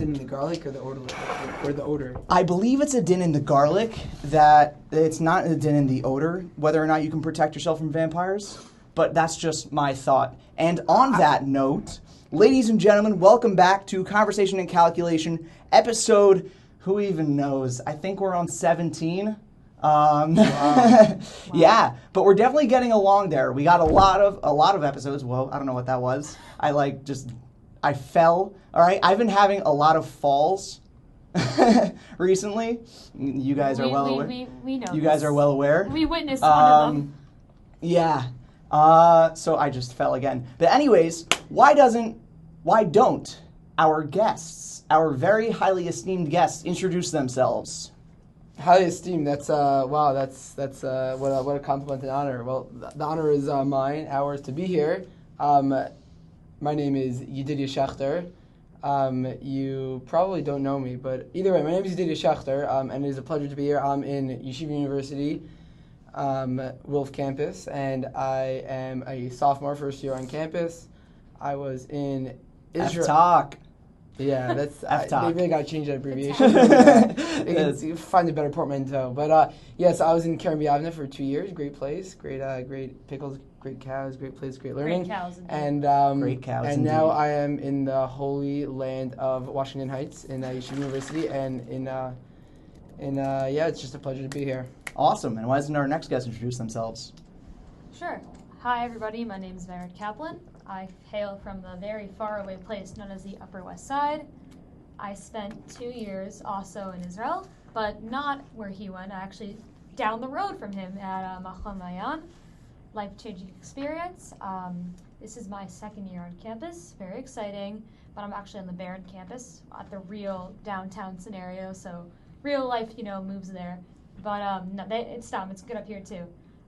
din in the garlic or the odor? I believe it's a din in the garlic, that it's not a din in the odor, whether or not you can protect yourself from vampires. But that's just my thought. And on that note, ladies and gentlemen, welcome back to Conversation and Calculation, episode, who even knows? I think we're on 17. Wow. Yeah, but we're definitely getting along there. We got a lot of episodes. Whoa, I don't know what that was. I fell. All right, I've been having a lot of falls recently. You guys are well aware. We know. You guys are well aware. We witnessed one of them. Yeah. So I just fell again. But anyways, why don't our guests, our very highly esteemed guests, introduce themselves? Highly esteemed. That's wow. That's what a compliment and honor. Well, the honor is mine. Ours to be here. My name is Yedidya Schechter. You probably don't know me, but either way, my name is Yedidya Schechter, and it is a pleasure to be here. I'm in Yeshiva University, Wolf campus, and I am a sophomore, first year on campus. I was in Israel. F-Talk. Yeah, that's F-Talk. they really got to change that abbreviation. Find a better portmanteau. But yes, I was in Kerem Yavne for 2 years. Great place, great pickles, great cows, great place, great learning. Great cows, indeed. And great cows. And indeed. now I am in the holy land of Washington Heights in Yeshiva University, and it's just a pleasure to be here. Awesome. And why doesn't our next guest introduce themselves? Sure. Hi, everybody. My name is Kaplan. I hail from the very faraway place known as the Upper West Side. I spent 2 years also in Israel, but not where he went. Actually, down the road from him at Machon Mayan. Life-changing experience. This is my second year on campus. Very exciting. But I'm actually on the Barron campus at the real downtown scenario. So real life, moves there. But it's good up here too.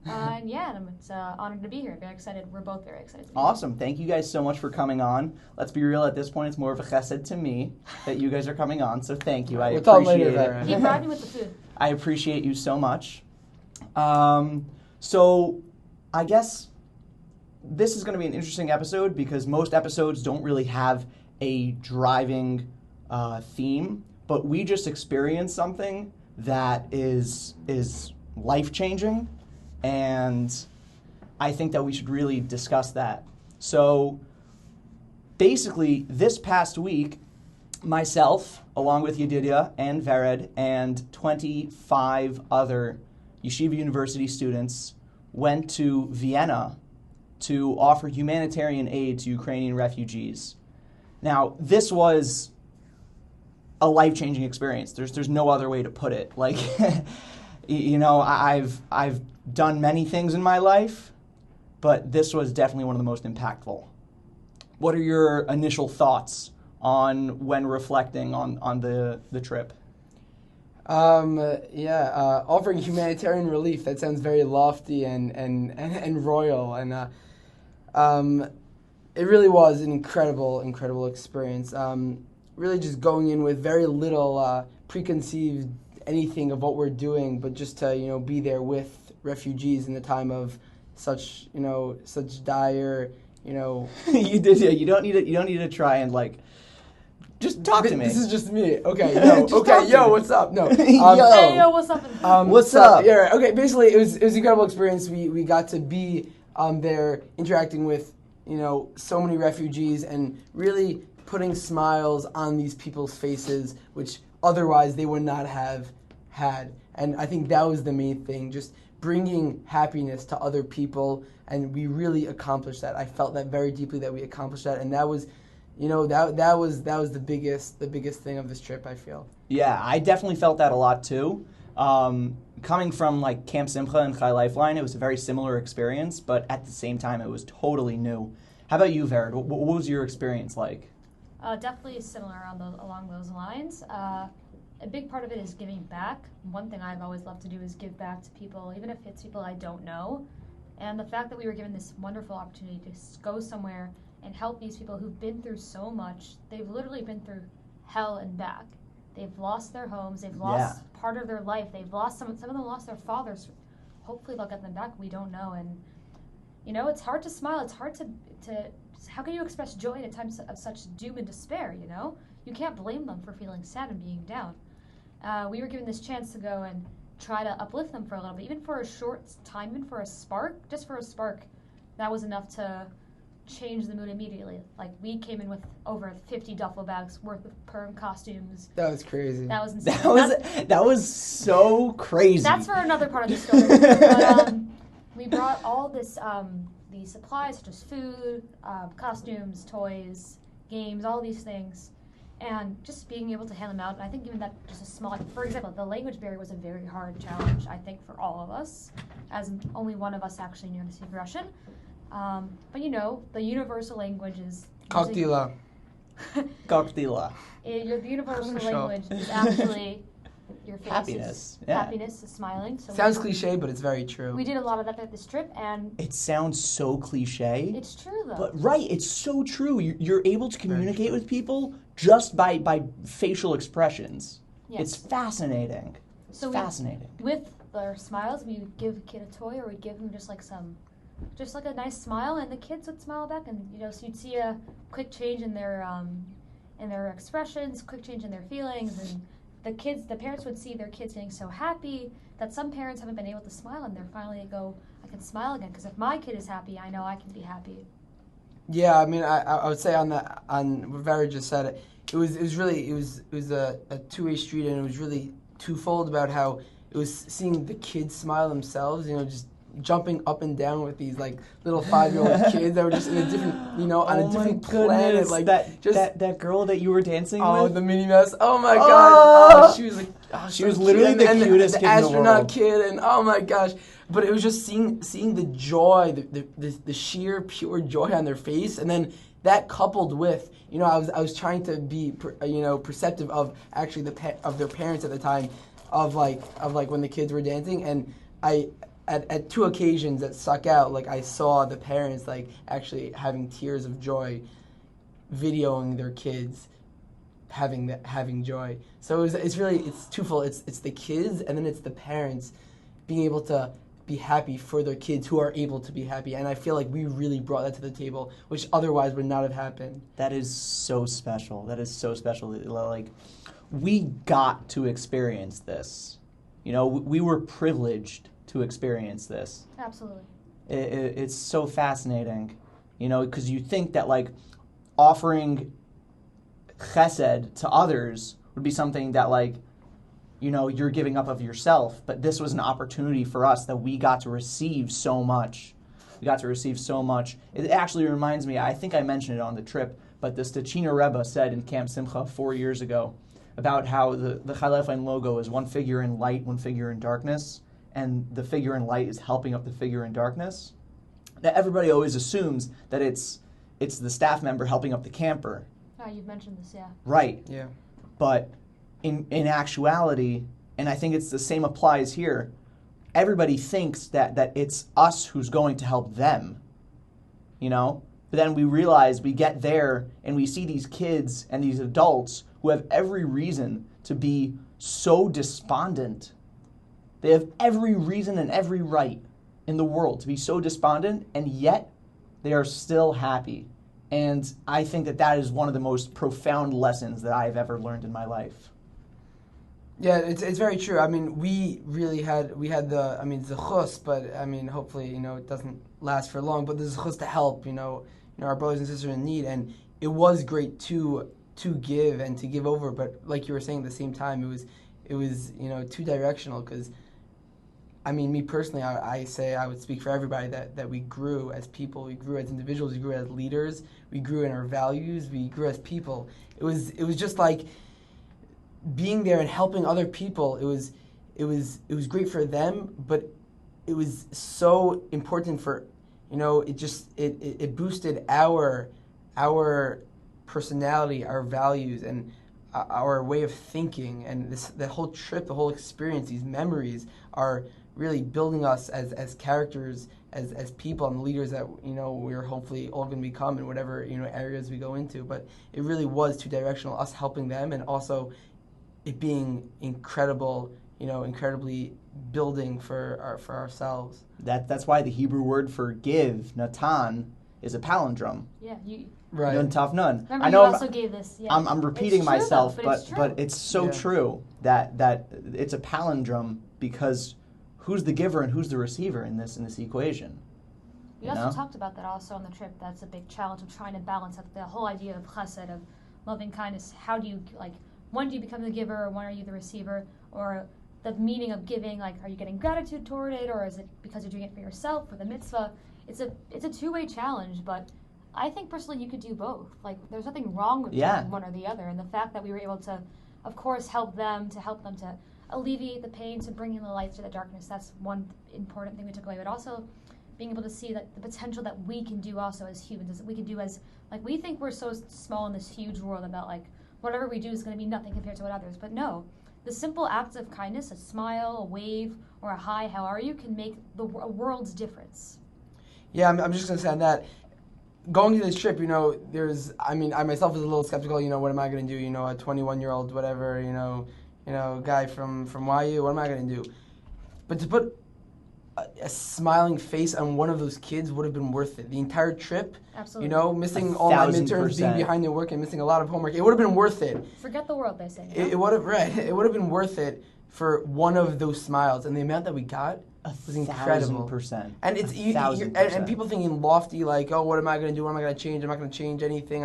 It's honored to be here. Very excited. We're both very excited. Awesome. Thank you guys so much for coming on. Let's be real, at this point, it's more of a chesed to me that you guys are coming on, so thank you. I appreciate it. He brought me with the food. I appreciate you so much. So I guess this is going to be an interesting episode because most episodes don't really have a driving theme, but we just experienced something that is life-changing. And I think that we should really discuss that. So basically, this past week, myself, along with Yedidya and Vered, and 25 other Yeshiva University students went to Vienna to offer humanitarian aid to Ukrainian refugees. Now, this was a life-changing experience. There's no other way to put it. Like, I've done many things in my life, but this was definitely one of the most impactful. What are your initial thoughts on when reflecting on the trip? Offering humanitarian relief, that sounds very lofty and royal, and it really was an incredible experience. Really just going in with very little preconceived anything of what we're doing, but just to be there with refugees in the time of such dire You did, yeah. You don't need to try and just talk to me. This is just me. Okay, what's up? No. Yo, what's up? What's up? Yeah, okay, basically it was an incredible experience. We got to be there interacting with so many refugees and really putting smiles on these people's faces, which otherwise they would not have had. And I think that was the main thing, just bringing happiness to other people, and we really accomplished that. I felt that very deeply that we accomplished that, and that was that was the biggest thing of this trip, I feel. Yeah, I definitely felt that a lot too. Coming from Camp Simcha and Chai Lifeline, it was a very similar experience, but at the same time it was totally new. How about you, Vered? What was your experience like? Definitely similar along those lines. A big part of it is giving back. One thing I've always loved to do is give back to people, even if it's people I don't know. And the fact that we were given this wonderful opportunity to go somewhere and help these people who've been through so much. They've literally been through hell and back. They've lost their homes. They've lost part of their life. They've lost some of them lost their fathers. Hopefully they'll get them back. We don't know. And, it's hard to smile. It's hard to how can you express joy in a time of such doom and despair, you can't blame them for feeling sad and being down. We were given this chance to go and try to uplift them for a little bit, even for a short time, even for a spark, just for a spark. That was enough to change the mood immediately. Like, we came in with over 50 duffel bags worth of perm costumes. That was crazy. That was insane. That was so crazy. That's for another part of the story. But we brought all this these supplies, such as food, costumes, toys, games, all these things, and just being able to hand them out. And I think even that just a small, for example, the language barrier was a very hard challenge, I think, for all of us, as only one of us actually knew how to speak Russian. But you know, the universal language is... Koktila. Koktila. The universal language is actually your face. Happiness. Happiness is smiling. So Sounds cliche, but it's very true. we did a lot of that at this trip, and... It sounds so cliche. It's true, though. But right, it's so true. You're able to communicate with people just by facial expressions. Yes. It's fascinating. So fascinating. With their smiles, we would give a kid a toy, or we'd give them just like a nice smile, and the kids would smile back, and so you'd see a quick change in their expressions, quick change in their feelings, and the parents would see their kids getting so happy that some parents haven't been able to smile, and they're finally go, I can smile again, because if my kid is happy, I know I can be happy. Yeah, I mean, I would say on what Vera just said, it was a two-way street, and it was really twofold about how it was seeing the kids smile themselves, just jumping up and down with these like little 5-year-old kids that were just in a different, on a different planet. Like that girl that you were dancing with. Oh, the Minnie Mouse. Oh my gosh. Oh, she was like, she was literally the cutest kid in the world. Astronaut kid, and oh my gosh. But it was just seeing the joy, the sheer pure joy on their face, and then that coupled with, I was trying to be perceptive of actually of their parents at the time, of like when the kids were dancing, and I. At two occasions that stuck out, like I saw the parents like actually having tears of joy, videoing their kids having joy. So it's twofold. It's the kids, and then it's the parents being able to be happy for their kids who are able to be happy. And I feel like we really brought that to the table, which otherwise would not have happened. That is so special. Like, we got to experience this. We were privileged to experience this. Absolutely. It's so fascinating, because you think that like offering chesed to others would be something that like, you're giving up of yourself, but this was an opportunity for us that we got to receive so much. It actually reminds me, I think I mentioned it on the trip, but the Stechina Rebbe said in Camp Simcha 4 years ago about how the Chalefain logo is one figure in light, one figure in darkness, and the figure in light is helping up the figure in darkness. Now, everybody always assumes that it's the staff member helping up the camper. Oh, you've mentioned this, yeah. Right. Yeah. But in actuality, and I think it's the same applies here, everybody thinks that it's us who's going to help them, But then we realize we get there and we see these kids and these adults who have every reason to be so despondent. They have every reason and every right in the world to be so despondent, and yet they are still happy. And I think that is one of the most profound lessons that I've ever learned in my life. Yeah, it's very true. I mean, we had the zechus, but I mean, hopefully, it doesn't last for long. But the zechus to help, our brothers and sisters in need, and it was great to give and to give over. But like you were saying, at the same time, it was two directional, because. I mean, me personally, I would speak for everybody that we grew as people, we grew as individuals, we grew as leaders, we grew in our values, we grew as people. It was just like being there and helping other people. It was great for them, but it was so important for, it boosted our personality, our values, and our way of thinking, and the whole trip, the whole experience, these memories are really building us as characters, as people and leaders that we're hopefully all going to become in whatever areas we go into. But it really was two directional, us helping them, and also it being incredibly building for ourselves. That's why the Hebrew word for give, natan, is a palindrome. Yeah, Right. Nun tough nun. remember I know you also gave this. Yeah. I'm repeating It's true, myself, though, but it's so Yeah. true that it's a palindrome because who's the giver and who's the receiver in this equation? We also talked about that also on the trip. That's a big challenge of trying to balance out the whole idea of chesed, of loving kindness. How do you, like, when do you become the giver, or when are you the receiver? Or the meaning of giving, like, are you getting gratitude toward it, or is it because you're doing it for yourself, for the mitzvah? It's a two-way challenge, but I think personally you could do both. Like, there's nothing wrong with doing one or the other. And the fact that we were able to, of course, help them to alleviate the pain, to bring in the light to the darkness, that's one important thing we took away. But also being able to see that the potential that we can do also as humans, is that we can do as, like, we think we're so small in this huge world about, like, whatever we do is going to be nothing compared to what others. But no, the simple acts of kindness, a smile, a wave, or a hi, how are you, can make a world's difference. Yeah, I'm just going to say on that, going to this trip, I myself was a little skeptical, what am I going to do, a 21-year-old, whatever, guy from YU, what am I going to do? But to put a smiling face on one of those kids would have been worth it. The entire trip, Absolutely. Missing all my midterms, being behind the work, and missing a lot of homework, it would have been worth it. Forget the world, they say. It would have, right, it would have been worth it for one of those smiles, and the amount that we got was incredible. 1,000%. And it's and people thinking lofty, like, oh, what am I going to do? What am I going to change? I'm not going to change anything.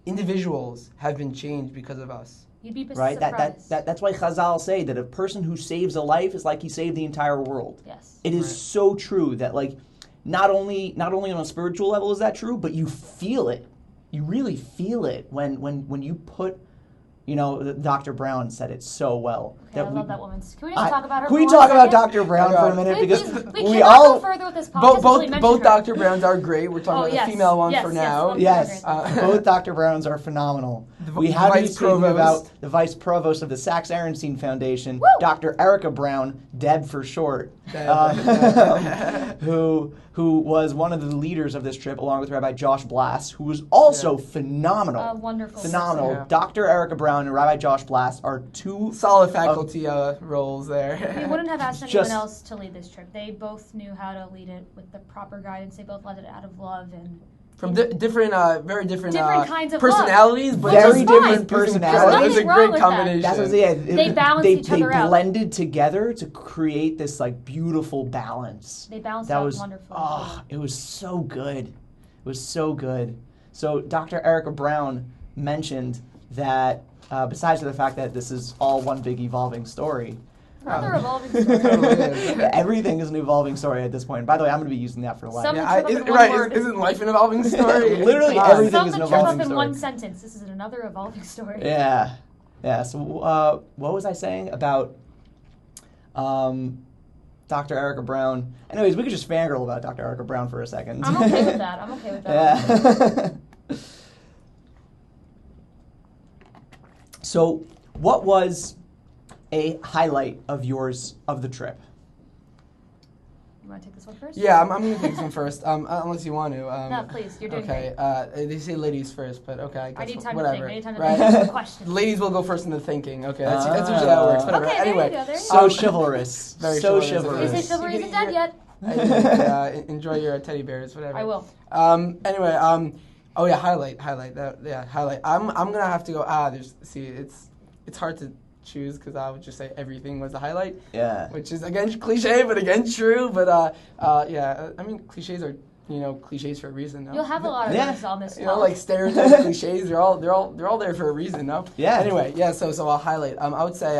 Individuals have been changed because of us. You'd be right? surprised. That's why Chazal say that a person who saves a life is like he saved the entire world. Yes. It is so true that, like, not only on a spiritual level is that true, but you feel it. You really feel it when you put, Dr. Brown said it so well. Okay, I love that woman. Can we just talk about her? Can we talk about Dr. Brown for a minute? We we cannot all go further with this podcast. Both Dr. Browns are great. We're talking about the female one for now. Yes, both Dr. Browns are phenomenal. We have been speaking about the vice provost of the Sachs Aaronstein Foundation, Dr. Erica Brown, Deb for short, who was one of the leaders of this trip, along with Rabbi Josh Blass, who was also phenomenal. Wonderful. Phenomenal. Yeah. Dr. Erica Brown and Rabbi Josh Blass are two solid faculty roles there. We wouldn't have asked anyone else to lead this trip. They both knew how to lead it with the proper guidance. They both led it out of love and from different, very different kinds of personalities, love. but very different it personalities. was a great combination. That's what they balanced each other out. They blended together to create this, like, beautiful balance. They balanced out wonderfully. Oh, it was so good. It was so good. So Dr. Erica Brown mentioned that besides the fact that this is all one big evolving story. Another evolving story. Everything is an evolving story at this point. By the way, I'm going to be using that for life. Isn't life an evolving story? Literally everything is an evolving story. in one sentence. This is another evolving story. Yeah. So what was I saying about Dr. Erica Brown? Anyways, we could just fangirl about Dr. Erica Brown for a second. I'm okay with that. Yeah. So, what was a highlight of yours of the trip? You want to take this one first? Yeah, I'm going to take this one first, unless you want to. No, please, you're doing great. They say ladies first, but okay, I guess I need time whatever. to think. I need time to think of questions. Ladies will go first in the thinking. Okay, that's usually how it works. Whatever. Okay, anyway, there you go. So chivalrous. Very so chivalrous. They say chivalry isn't dead yet. Enjoy your teddy bears, whatever. I will. Anyway, highlight. Highlight. I'm gonna have to go. It's hard to choose because I would just say everything was a highlight. Yeah. Which is again cliche, but again true. But cliches are cliches for a reason. No? You'll have a lot of those on this. Like stereotypes, cliches. They're all there for a reason. No. Yeah. Anyway, yeah. So I'll highlight. I would say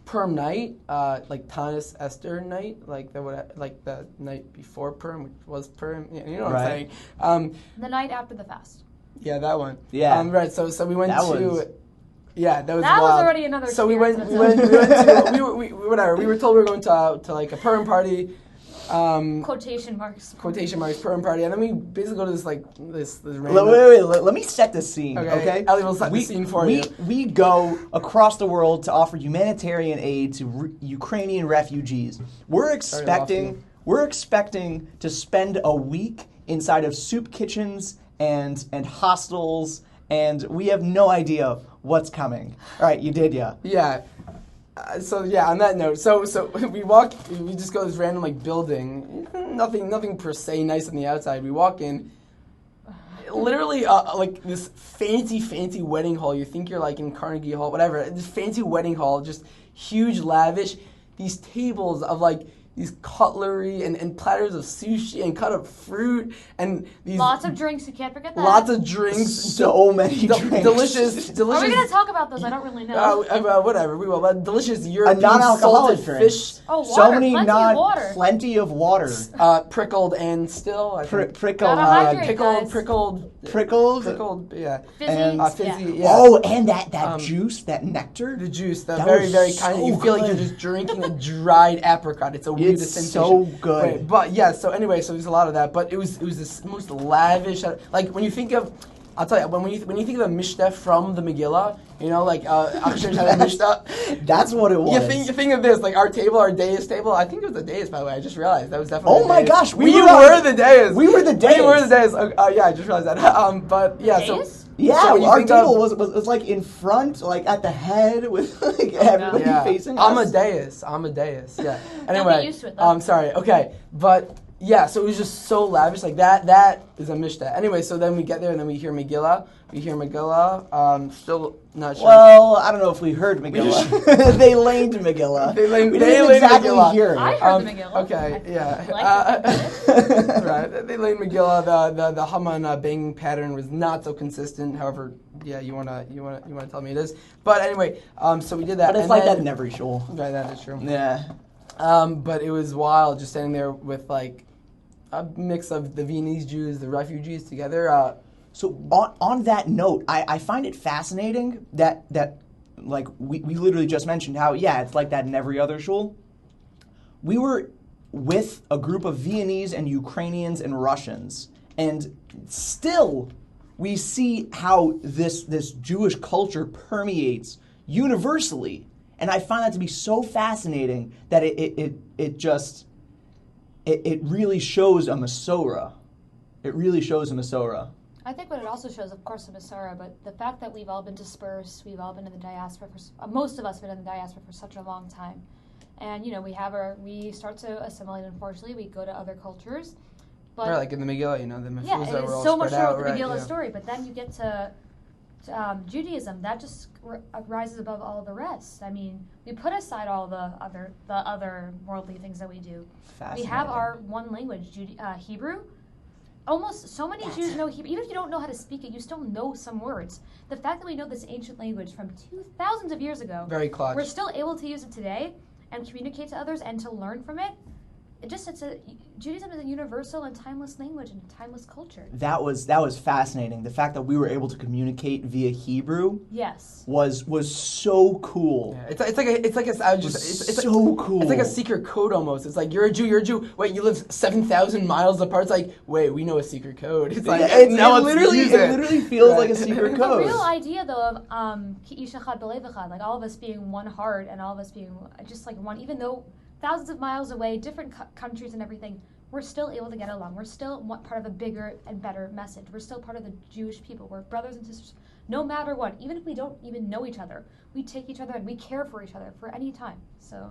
Perm night, like Tanis Esther night, like the night before Perm, which was Perm. You know what I'm saying? The night after the fast. Yeah, that one. Yeah. Right. So we went to. Yeah, that was. That wild. was already another. So we went to whatever. We were told we were going to like a Perm party. Quotation marks. Perm party, and then we basically go to this random. Wait, let me set the scene, okay? Ellie will set the scene for you. We go across the world to offer humanitarian aid to Ukrainian refugees. We're expecting to spend a week inside of soup kitchens and hostels, and we have no idea what's coming. All right, Yedidya. Yeah. So yeah, on that note, so we just go to this random like building, nothing per se nice on the outside. We walk in, literally like this fancy wedding hall. You think you're like in Carnegie Hall, whatever. This fancy wedding hall, just huge, lavish. These tables of like these cutlery and platters of sushi and cut up fruit and these lots of drinks. You can't forget that. Lots of drinks. So many drinks. Delicious. Are we gonna talk about those? I don't really know. Whatever, we will. But delicious European non-alcoholic salted drinks. fish. Oh, water. So many Plenty of water. plenty of water. Prickled and still. Prickled. Gotta hydrate, guys. Prickled. Yeah. Fizzy. And- Fizzy. Yeah. Yeah. Oh, and that juice, that nectar. The juice, the That very, was very kind. so You feel like you're good. just drinking a dried apricot. It's a weird It's sensation. so good. Right, but yeah, so anyway, so there's a lot of that. But it was this most lavish. Like when you think of, I'll tell you, when you think of a mishnah from the Megillah, you know, like Akshay had a mishnah. That's what it was. You think of this, like our table, our dais table. I think it was the dais, by the way. I just realized that was definitely. Oh my dais. gosh, we were were the dais. We were the dais. We were the dais. Yeah, I just realized that. But yeah, Dais? so. Yeah, So when you our think table of- was like in front, like at the head, with like everybody Yeah, facing us. Amadeus. Yeah. Anyway, used to it, though. Sorry. Okay, but yeah, so it was just so lavish. Like that is a mishnah. Anyway, so then we get there and then we hear Megillah. Still not sure. Well, I don't know if we heard Megillah. They laned Megillah. We didn't laned exactly Megillah. hear it. I heard the Megillah. Okay, yeah. Like Right. They laid Megillah. The Haman banging pattern was not so consistent. However, yeah, you wanna tell me it is. But anyway, so we did that. But it's and like then, that in every shul. Right, that is true. Yeah. But it was wild just standing there with like a mix of the Viennese Jews, the refugees together. So on that note, I find it fascinating that like we literally just mentioned how it's like that in every other shul. We were with a group of Viennese and Ukrainians and Russians, and still we see how this Jewish culture permeates universally, and I find that to be so fascinating that it really shows a Masorah. It really shows a Masorah. I think what it also shows, of course, the Masorah, but the fact that we've all been dispersed, we've all been in the diaspora most of us have been in the diaspora for such a long time, and we start to assimilate. Unfortunately, we go to other cultures, but Right, like in the Megillah, the mefuzah yeah, were it's all so much spread more out, with the right, Megillah yeah. story. But then you get to Judaism, that just rises above all the rest. I mean, we put aside all the other worldly things that we do. We have our one language, Hebrew. Almost so many Jews know Hebrew. Even if you don't know how to speak it, you still know some words. The fact that we know this ancient language from thousands of years ago, Very clutch. we're still able to use it today and communicate to others and to learn from it. Judaism is a universal and timeless language and timeless culture. That was fascinating. The fact that we were able to communicate via Hebrew Yes. was so cool. Yeah, it's so cool. It's like a secret code almost. It's like you're a Jew. Wait, you live 7,000 miles apart. It's like, wait, we know a secret code. It's like it let's literally use it literally feels Right. like a secret The code. real idea, though, of ki ish echad b'lev echad, like all of us being one heart and all of us being just like one, even though thousands of miles away, different countries and everything, we're still able to get along. We're still part of a bigger and better message. We're still part of the Jewish people. We're brothers and sisters, no matter what. Even if we don't even know each other, we take each other and we care for each other for any time. So.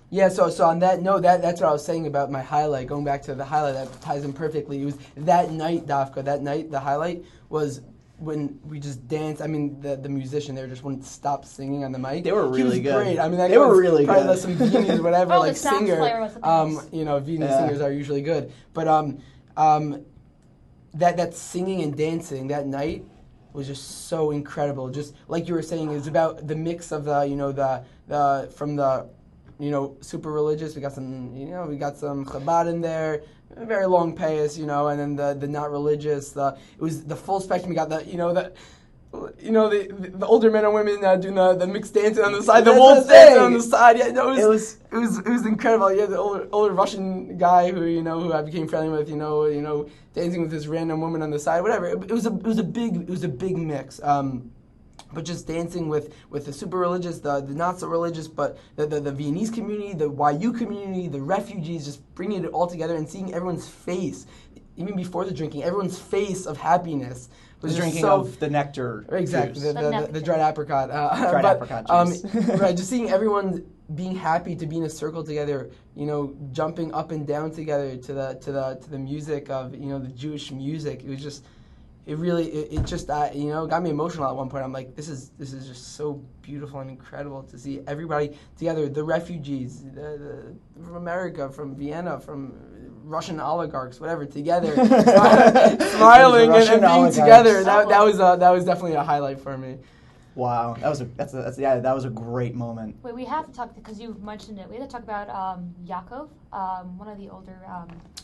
Yeah, so on that note, that's what I was saying about my highlight. Going back to the highlight, that ties in perfectly. It was that night, Dafka. That night, the highlight was when we just danced. I mean, the musician there just wouldn't stop singing on the mic. They were really he was good. great. I mean, that They guy were was really probably good. like some Viennese or whatever, Oh, like the sax singer. player was the best. Viennese singers are usually good, but that singing and dancing that night was just so incredible. Just like you were saying, it was about the mix of from the super religious. We got some Chabad in there, very long payas, and then the not religious. It was the full spectrum. We got the older men and women doing the mixed dancing on the side, the That's wolves the dancing thing. on the side. Yeah, no, It was incredible. Yeah, the older Russian guy who I became friendly with, dancing with this random woman on the side, whatever. It was a big mix. But just dancing with the super religious, the not so religious, but the Viennese community, the YU community, the refugees, just bringing it all together and seeing everyone's face, even before the drinking, everyone's face of happiness. was drinking of the nectar Exactly, juice. the dried apricot. Dried apricot juice. Right, just seeing everyone being happy to be in a circle together, jumping up and down together to the music of the Jewish music. It was just it just got me emotional at one point. I'm like, this is just so beautiful and incredible to see everybody together, the refugees from America, from Vienna, from Russian oligarchs, whatever, together, smiling and being together. That was definitely a highlight for me. Wow, that was a great moment. Wait, we have to talk, because you mentioned it. We have to talk about Yaakov, one of the older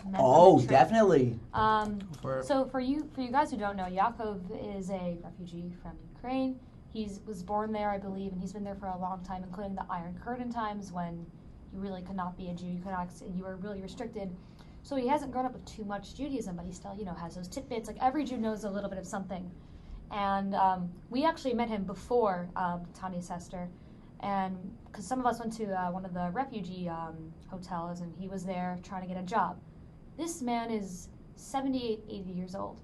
men. Oh, definitely. So for you guys who don't know, Yaakov is a refugee from Ukraine. He was born there, I believe, and he's been there for a long time, including the Iron Curtain times when you really could not be a Jew. You were really restricted. So he hasn't grown up with too much Judaism, but he still, has those tidbits. Like every Jew knows a little bit of something. And we actually met him before Tanya Schechter, and because some of us went to one of the refugee hotels, and he was there trying to get a job. This man is 78, 80 years old,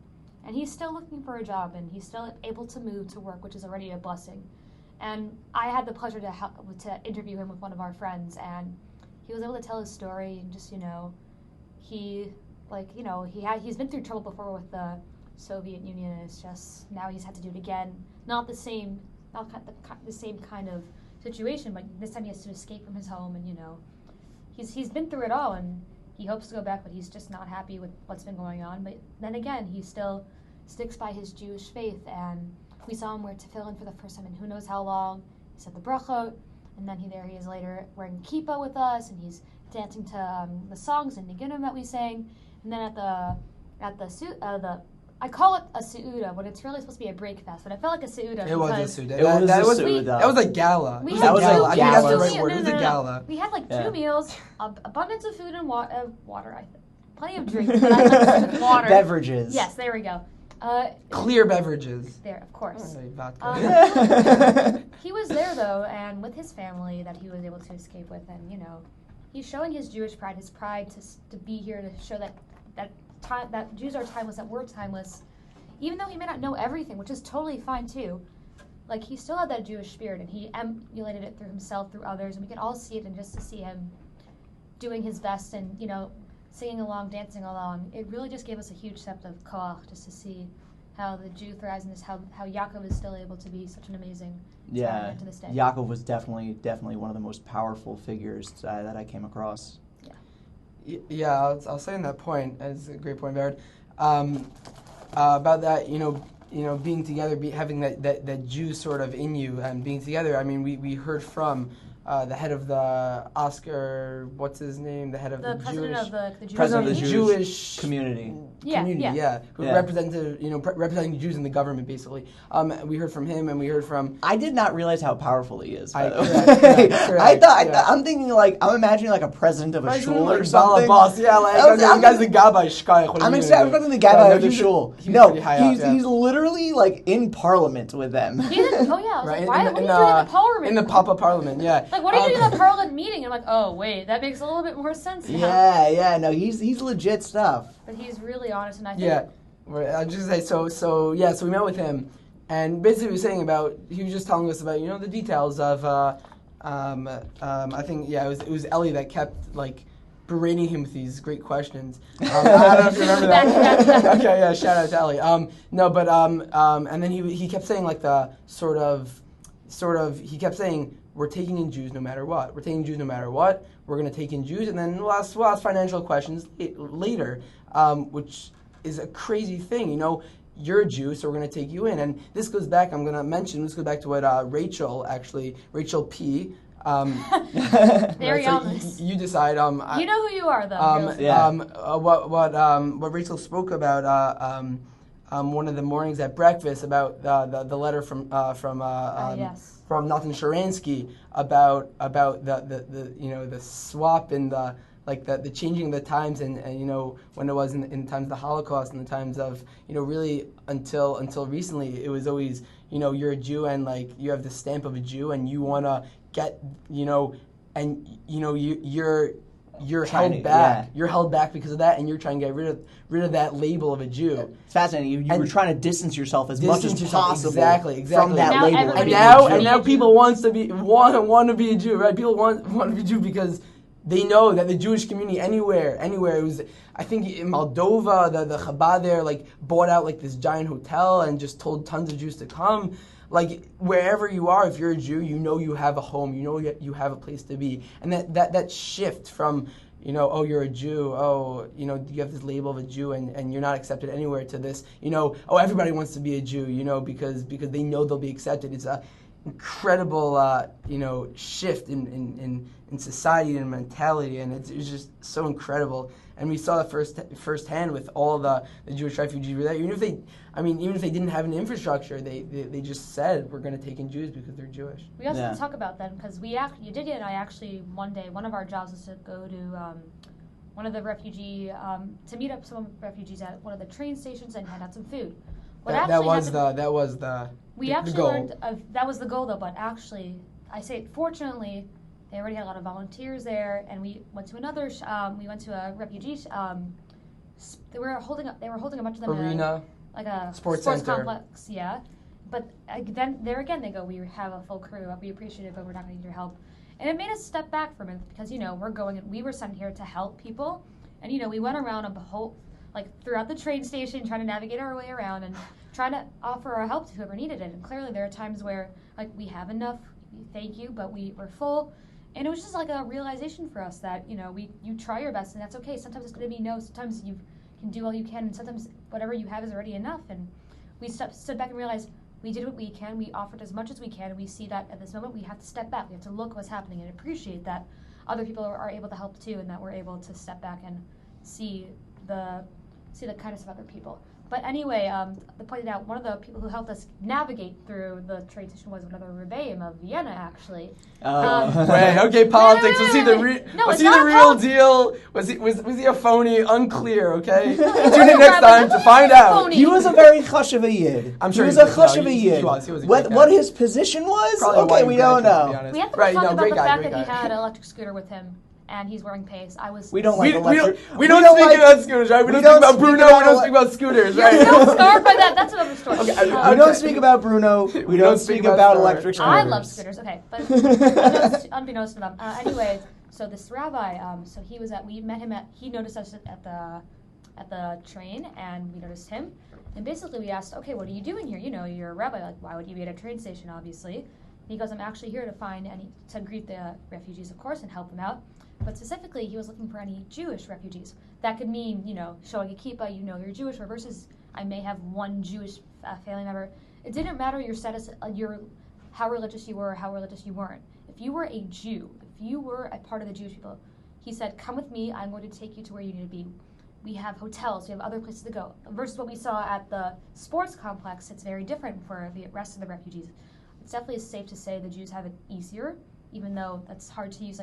and he's still looking for a job, and he's still able to move to work, which is already a blessing. And I had the pleasure to interview him with one of our friends, and he was able to tell his story, and just he's been through trouble before with the Soviet Union, and it's just now he's had to do it again. Not the same kind of situation, but this time he has to escape from his home, and he's been through it all, and he hopes to go back, but he's just not happy with what's been going on. But then again, he still sticks by his Jewish faith, and we saw him wear tefillin for the first time in who knows how long. He said the brachot, and then he is later wearing kippah with us, and he's dancing to the songs and niginim that we sang, and then at the I call it a seuda, but it's really supposed to be a break fest. But I felt like a seuda. It was a seuda. That was a gala. We That was a gala. I think that's the right No, word. It was a gala. We had like 2 meals, abundance of food and water. Plenty of drinks, but I like with water. Beverages. Yes, there we go. Clear beverages. There, of course. Vodka. He was there though, and with his family that he was able to escape with, and he's showing his Jewish pride, to be here to show that Jews are timeless, that we're timeless, even though he may not know everything, which is totally fine too. Like, he still had that Jewish spirit, and he emulated it through himself, through others, and we could all see it, and just to see him doing his best and, singing along, dancing along, it really just gave us a huge sense of koach, just to see how the Jew thrives in this, how Yaakov is still able to be such an amazing to this day. Yaakov was definitely one of the most powerful figures that I came across. Yeah, I'll say on that point, as a great point, Baird, about that, being together, having that Jew sort of in you and being together. I mean, we heard from the head of the Oscar, what's his name? The head of the Jewish community. Who represented, representing the Jews in the government, basically. We heard from him, and we heard from. I did not realize how powerful he is. By the way, correct. I'm thinking I'm imagining like a president of a shul or like something. Boss, yeah, like the guy's the gabbai shkai. I'm expecting the gabbai of the shul. No, he's literally like in parliament with them. Why? What are you doing in the parliament? In the Papa Parliament, yeah. Like, what are you doing in the parliament meeting? And I'm like, oh wait, that makes a little bit more sense now. No, he's legit stuff. But he's really honest, and I think. Yeah, I just say so we met with him, and basically he was just telling us about the details of I think it was Ellie that kept like berating him with these great questions. I don't know if you remember that. Okay, yeah, shout out to Ellie. And then he kept saying like the sort of he kept saying, we're taking in Jews no matter what. We're taking Jews no matter what. We're going to take in Jews, and then we'll ask financial questions later, which is a crazy thing. You're a Jew, so we're going to take you in. And this goes back to what Rachel P. Very honest. You decide. You know who you are, though. What Rachel spoke about one of the mornings at breakfast about the letter from Nathan Sharansky about the swap and the changing of the times and when it was in times of the Holocaust and the times of really until recently it was always you're a Jew and you have the stamp of a Jew and you want to get you're you're Trying held to- back. yeah. You're held back because of that, and you're trying to get rid of that label of a Jew. It's fascinating. You were trying to distance yourself as much as Distance yourself, possible exactly. from that Now label. everybody And being now, a Jew. and now people want to be a Jew, right? People want to be Jew because they know that the Jewish community anywhere, it was. I think in Moldova, the Chabad there like bought out like this giant hotel and just told tons of Jews to come. Like wherever you are, if you're a Jew, you know you have a home, you know you have a place to be, and that shift from oh, you're a Jew, oh, you have this label of a Jew and you're not accepted anywhere, to this, oh, everybody wants to be a Jew, because they know they'll be accepted. It's a incredible shift in society and mentality, and it's just so incredible. And we saw that firsthand with all the Jewish refugees who were there. Even if they didn't have an infrastructure, they just said, we're going to take in Jews because they're Jewish. We also talk about that because Yedidya and I actually one day, one of our jobs was to go to one of the to meet up some refugees at one of the train stations and hand out some food. That was the We actually goal. learned that was the goal though, but actually, I say fortunately, they already had a lot of volunteers there, and we went to another. We went to a refugee. They were holding a bunch of them arena, in a sports center. complex. Yeah, but then there again they go. We have a full crew. We appreciate it, but we're not going to need your help. And it made us step back from it because we were sent here to help people, and we went around a whole throughout the train station trying to navigate our way around and trying to offer our help to whoever needed it. And clearly there are times where we have enough, thank you, but we're full. And it was just like a realization for us that, you try your best and that's okay. Sometimes it's going to be no, sometimes you can do all you can, and sometimes whatever you have is already enough. And we stood back and realized we did what we can, we offered as much as we can, and we see that at this moment we have to step back, we have to look what's happening and appreciate that other people are able to help too, and that we're able to step back and see the kindness of other people. But anyway, they pointed out one of the people who helped us navigate through the train station was another Rebbeim of Vienna, actually. Wait, okay, politics. Was he the real deal? Was he a phony? Unclear. Okay, tune in next time to find out. He was a very chashuv yid. I'm sure he was a chashuv yid. He was a great what guy. his position was? Probably Okay, we don't know. We have to talk about the fact that he had an electric scooter with him. And he's wearing pace. We don't like electric. We don't speak about scooters, right? We don't speak about Bruno. We don't speak about scooters, right? You're so scarred by that. That's another story. Okay. We don't speak about Bruno. We don't speak about electric scooters. I love scooters. Okay, but unbeknownst to them. Anyway, so this rabbi, we met him he noticed us at the train, and we noticed him. And basically we asked, okay, what are you doing here? You're a rabbi. Why would you be at a train station, obviously? And he goes, I'm actually here to greet the refugees, of course, and help them out. But specifically, he was looking for any Jewish refugees. That could mean, showing a kippah, you're Jewish, or versus I may have one Jewish family member. It didn't matter your status, how religious you were or how religious you weren't. If you were a Jew, if you were a part of the Jewish people, he said, come with me, I'm going to take you to where you need to be. We have hotels, we have other places to go. Versus what we saw at the sports complex, it's very different for the rest of the refugees. It's definitely safe to say the Jews have it easier, even though that's hard to use.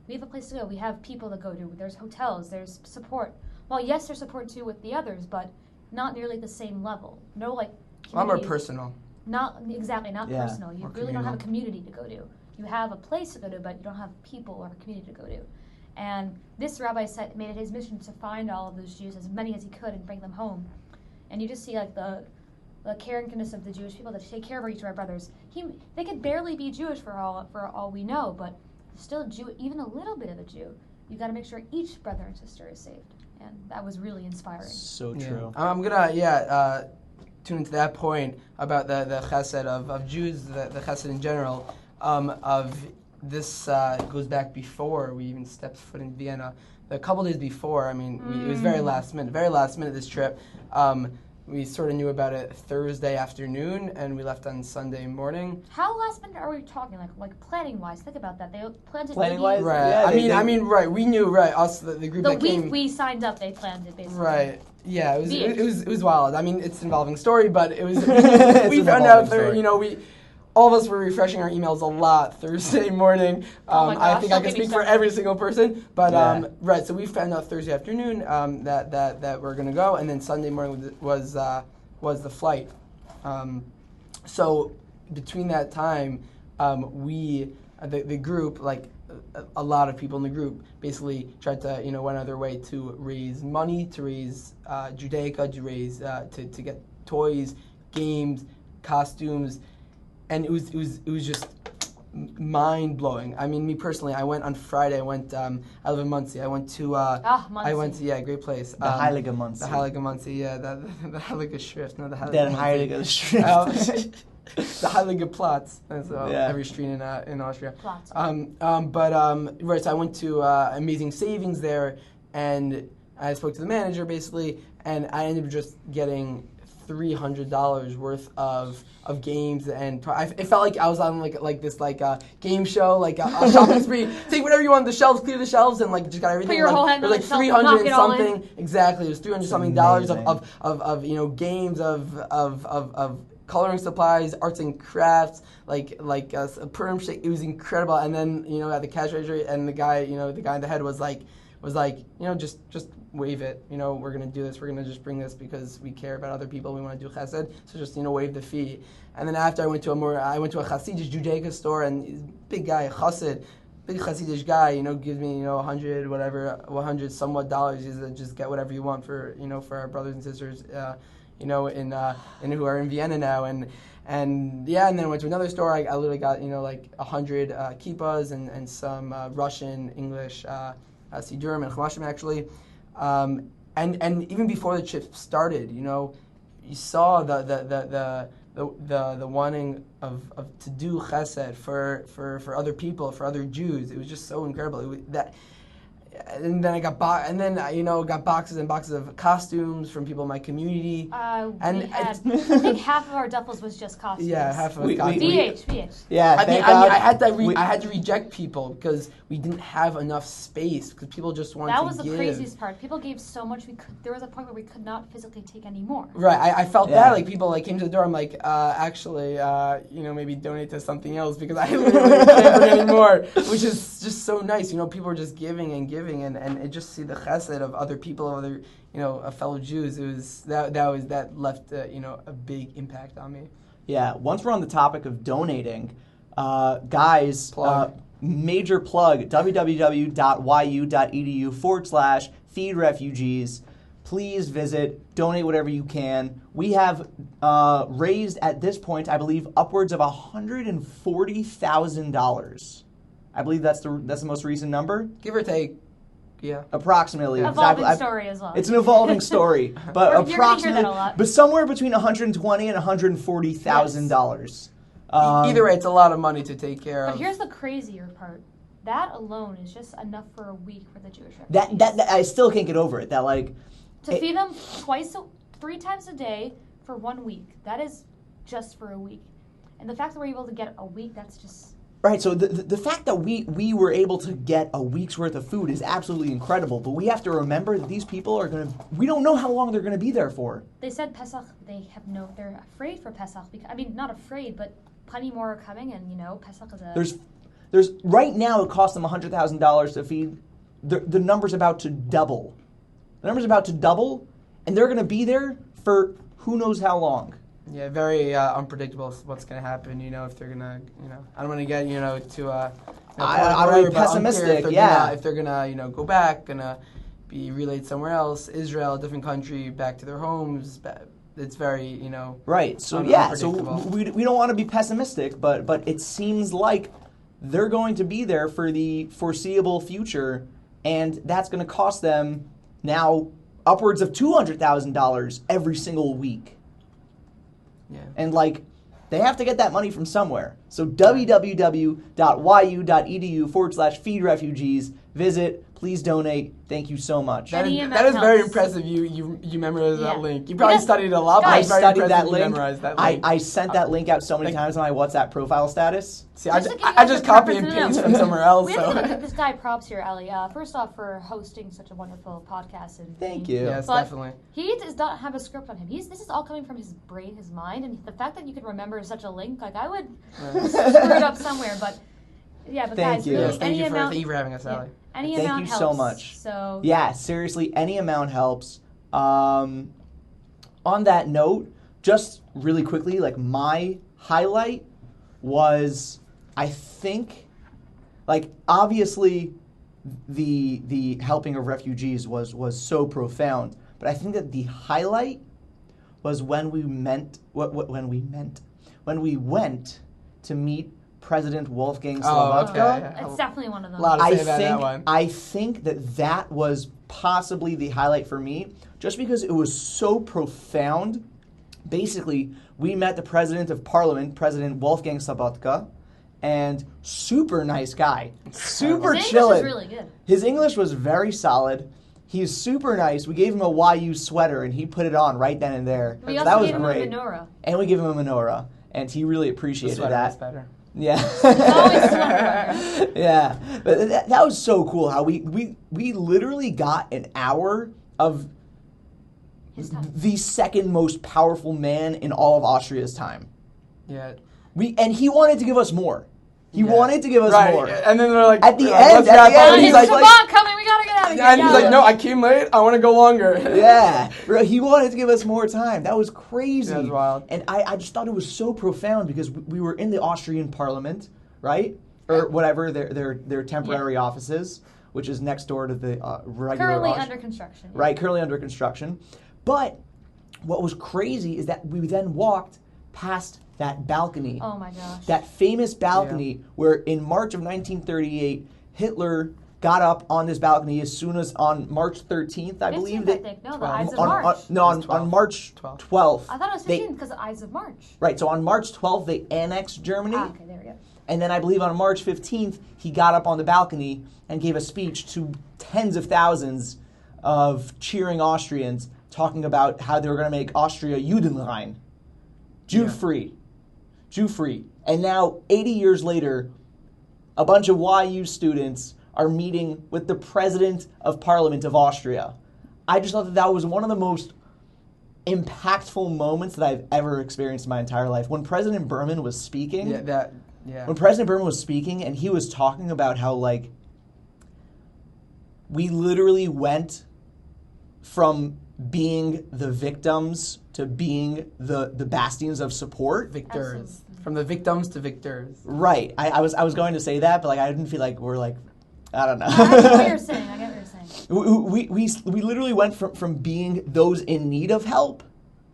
We have a place to go. We have people to go to. There's hotels. There's support. Well, yes, there's support too with the others, but not nearly at the same level. No, a lot more personal. Not personal. You More really don't have a community to go to. You have a place to go to, but you don't have people or a community to go to. And this rabbi made it his mission to find all of those Jews, as many as he could, and bring them home. And you just see the caringness of the Jewish people to take care of each of our brothers. They could barely be Jewish for all we know, but still a Jew, even a little bit of a Jew. You've got to make sure each brother and sister is saved, and that was really inspiring. So true. I'm gonna tune into that point about the chesed of Jews, the chesed in general. Of this goes back before we even stepped foot in Vienna. A couple days before, it was very last minute this trip. We sort of knew about it Thursday afternoon, and we left on Sunday morning. How last minute are we talking? Like planning wise, think about that. They planned it. Planning wise, right? Yeah, Right. We knew, right? Us, the group the that week came. we signed up, they planned it basically. Right. Yeah. It was wild. It's an involving story, but it was. We an found out involving story. all of us were refreshing our emails a lot Thursday morning. I think I can speak for every single person. But right, so we found out Thursday afternoon that we're gonna go, and then Sunday morning was the flight. So between that time, the group, a lot of people in the group basically tried to, went out of their way to raise money, to raise Judaica, to raise to get toys, games, costumes, and it was just mind blowing. I mean, me personally, I went on Friday. I live in Muncie. I went to. Muncie. I went to great place. The Heilige Muncie. The Heilige Muncie, yeah. The Heilige Schrift, no, the Heilige Der Muncie. Heilige Schrift. The Heilige Platz. That's every street in Austria. Platz. Right. So I went to Amazing Savings there, and I spoke to the manager basically, and I ended up just getting $300 worth of games, and it felt like I was on like this game show, like a shopping spree. Take whatever you want on the shelves, clear the shelves, and just got everything. Put your whole hand on the shelf, 300 and knock it all something. Exactly, it was $300 something of games of coloring supplies, arts and crafts, like a perm shake. It was incredible. And then at the cash register, and the guy in the head was like, just wave it. We're gonna do this. We're gonna just bring this because we care about other people. We want to do chesed. So just waive the fee. And then after I went to a Hasidic Judaica store, and he's a big guy, chassid, big Hasidic guy. Gives me $100 somewhat dollars. He said, just get whatever you want for our brothers and sisters. In who are in Vienna now, and then I went to another store. I literally got 100 kippas and some Russian, English, Sidurim and Chumashim actually, and even before the trip started, you saw the wanting of to do chesed for other people, for other Jews. It was just so incredible. And then I got got boxes and boxes of costumes from people in my community. I think half of our duffels was just costumes. Yeah, half of it. costumes. VH. Yeah, I had to reject people because we didn't have enough space because people just wanted to give. That was the craziest part. People gave so much. There was a point where we could not physically take any more. Right. I felt bad. Like people came to the door. I'm like, actually, maybe donate to something else because I literally can't bring any more. Which is just so nice. People were just giving and giving. And it just see the chesed of other people, of other, fellow Jews. It was that left a big impact on me. Yeah. Once we're on the topic of donating, guys, major plug: www.yu.edu/feed refugees. Please visit, donate whatever you can. We have raised at this point, I believe, upwards of $140,000. I believe that's the most recent number, give or take. Yeah, approximately. Evolving story as well. It's an evolving story, but approximately, hear that a lot. but somewhere between $120,000 and $140,000. Either way, it's a lot of money to take care of. But here's the crazier part: that alone is just enough for a week for the Jewish That I still can't get over it. To feed them 3 times a day for 1 week. That is just for a week, and the fact that we're able to get a week, that's just. Right, so the fact that we were able to get a week's worth of food is absolutely incredible, but we have to remember that these people we don't know how long they're going to be there for. They said Pesach, they're afraid for Pesach, not afraid, but plenty more are coming, and Pesach is There's right now it costs them $100,000 to feed, the number's about to double. The number's about to double, and they're going to be there for who knows how long. Yeah, very unpredictable what's going to happen, if they're going to, I don't want to get, to, I don't be pessimistic, if they're going to, go back, going to be relayed somewhere else, Israel, a different country, back to their homes. It's very, Right, so so we don't want to be pessimistic, but it seems like they're going to be there for the foreseeable future, and that's going to cost them now upwards of $200,000 every single week. Yeah. And they have to get that money from somewhere. So www.yu.edu/feed refugees. Visit. Please donate. Thank you so much. That is very impressive. You memorized that link. You probably studied a lot. I studied that link. Memorized that link. I sent that link out so many times on my WhatsApp profile status. See, I just copy and paste from somewhere else. We have to give this guy props here, Ellie. First off, for hosting such a wonderful podcast. Thank you. Yes, definitely. He does not have a script on him. This is all coming from his brain, his mind, and the fact that you could remember such a link, I would screw it up somewhere. But guys, thank you. really, Yes, thank you for having us, Ellie. Any Thank amount you helps. so much. So yeah, seriously, any amount helps. On that note, just really quickly, my highlight was, I think, like obviously the helping of refugees was so profound, but I think that the highlight was when we went to meet President Wolfgang Slobodka. Okay. It's definitely one of those. A lot to say about that one. I think that was possibly the highlight for me, just because it was so profound. Basically, we met the President of Parliament, President Wolfgang Slobodka, and super nice guy. Super His chillin'. English is really good. His English was very solid. He's super nice. We gave him a YU sweater, and he put it on right then and there. We So also that was gave great. him a menorah. And we gave him a menorah, and he really The appreciated sweater that. was better. Yeah. Always sweater. Yeah. But that was so cool how we literally got an hour of His time. the second most powerful man in all of Austria's time. Yeah. And he wanted to give us more. He Yeah. wanted to give us Right. more. And then they're like, At the let's end, wrap up. And he's he's like, come on, coming, we gotta get out of here. and he's like, no, I came late. I want to go longer. Yeah, bro, he wanted to give us more time. That was crazy. That was wild. And I just thought it was so profound because we were in the Austrian parliament, right? Or whatever their temporary offices, which is next door to the regular Currently Aust- under construction. Right, currently under construction. But what was crazy is that we then walked past that balcony. Oh my gosh. That famous balcony where in March of 1938, Hitler got up on this balcony as soon as on March 13th, I believe. 15th, I think. No, the Ides of on, March. on March 12th. I thought it was they- 15th because of Ides of March. Right, so on March 12th, they annexed Germany. Okay, there we go. And then I believe on March 15th, he got up on the balcony and gave a speech to tens of thousands of cheering Austrians talking about how they were going to make Austria Judenrein, Jew-free. Jew-free. And now, 80 years later, a bunch of YU students are meeting with the President of Parliament of Austria. I just thought that was one of the most impactful moments that I've ever experienced in my entire life. When President Berman was speaking... When President Berman was speaking and he was talking about how, like, we literally went from being the victims to being the bastions of support. Victors. Absolutely. From the victims to victors. Right. I was going to say that, but like I didn't feel like we're like, I don't know. I get what you're saying. I get what you're saying. We literally went from being those in need of help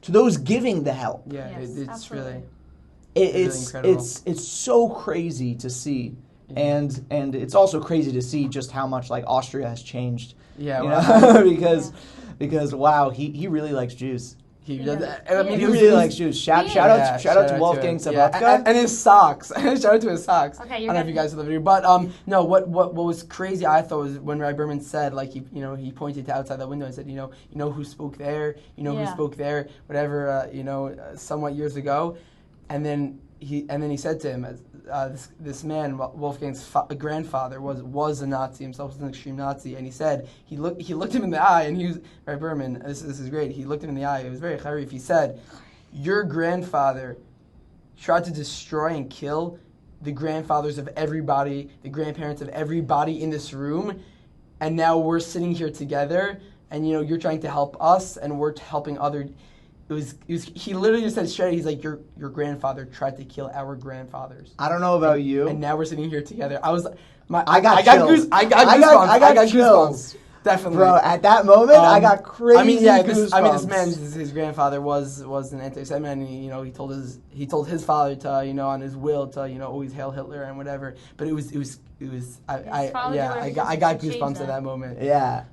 to those giving the help. Yeah, Yes, it's absolutely. really... It's really incredible. it's so crazy to see, and it's also crazy to see just how much like Austria has changed. Yeah, you well, know? because wow, he really likes Jews. He Yeah. does that. I mean, He it was- really it was- likes Jews. Shout Yeah. out to Wolfgang him. Yeah, Slobodka. and his socks. Shout out to his socks. Okay, I you're don't know if good. you guys saw the video, but no. What was crazy? I thought was when Ray Berman said, like he pointed to outside the window and said, you know who spoke there, who Yeah. spoke there, whatever, somewhat years ago, and then he said to him, this man, Wolfgang's grandfather, was a Nazi himself, was an extreme Nazi, and he said he looked him in the eye, and he was Ray Berman. This is great. He looked him in the eye. It was very harif. He said, "Your grandfather tried to destroy and kill the grandfathers of everybody, the grandparents of everybody in this room, and now we're sitting here together, and you're trying to help us, and we're helping other." He literally just said straight. He's like, your grandfather tried to kill our grandfathers. I don't know about you. And now we're sitting here together. I got got chills. goosebumps. I got chills. goosebumps. Definitely. Bro, at that moment, I got crazy goosebumps. This man, his grandfather was an anti-Semite, and he told his father to on his will to always hail Hitler and whatever. But it was I got goosebumps at that moment. Yeah.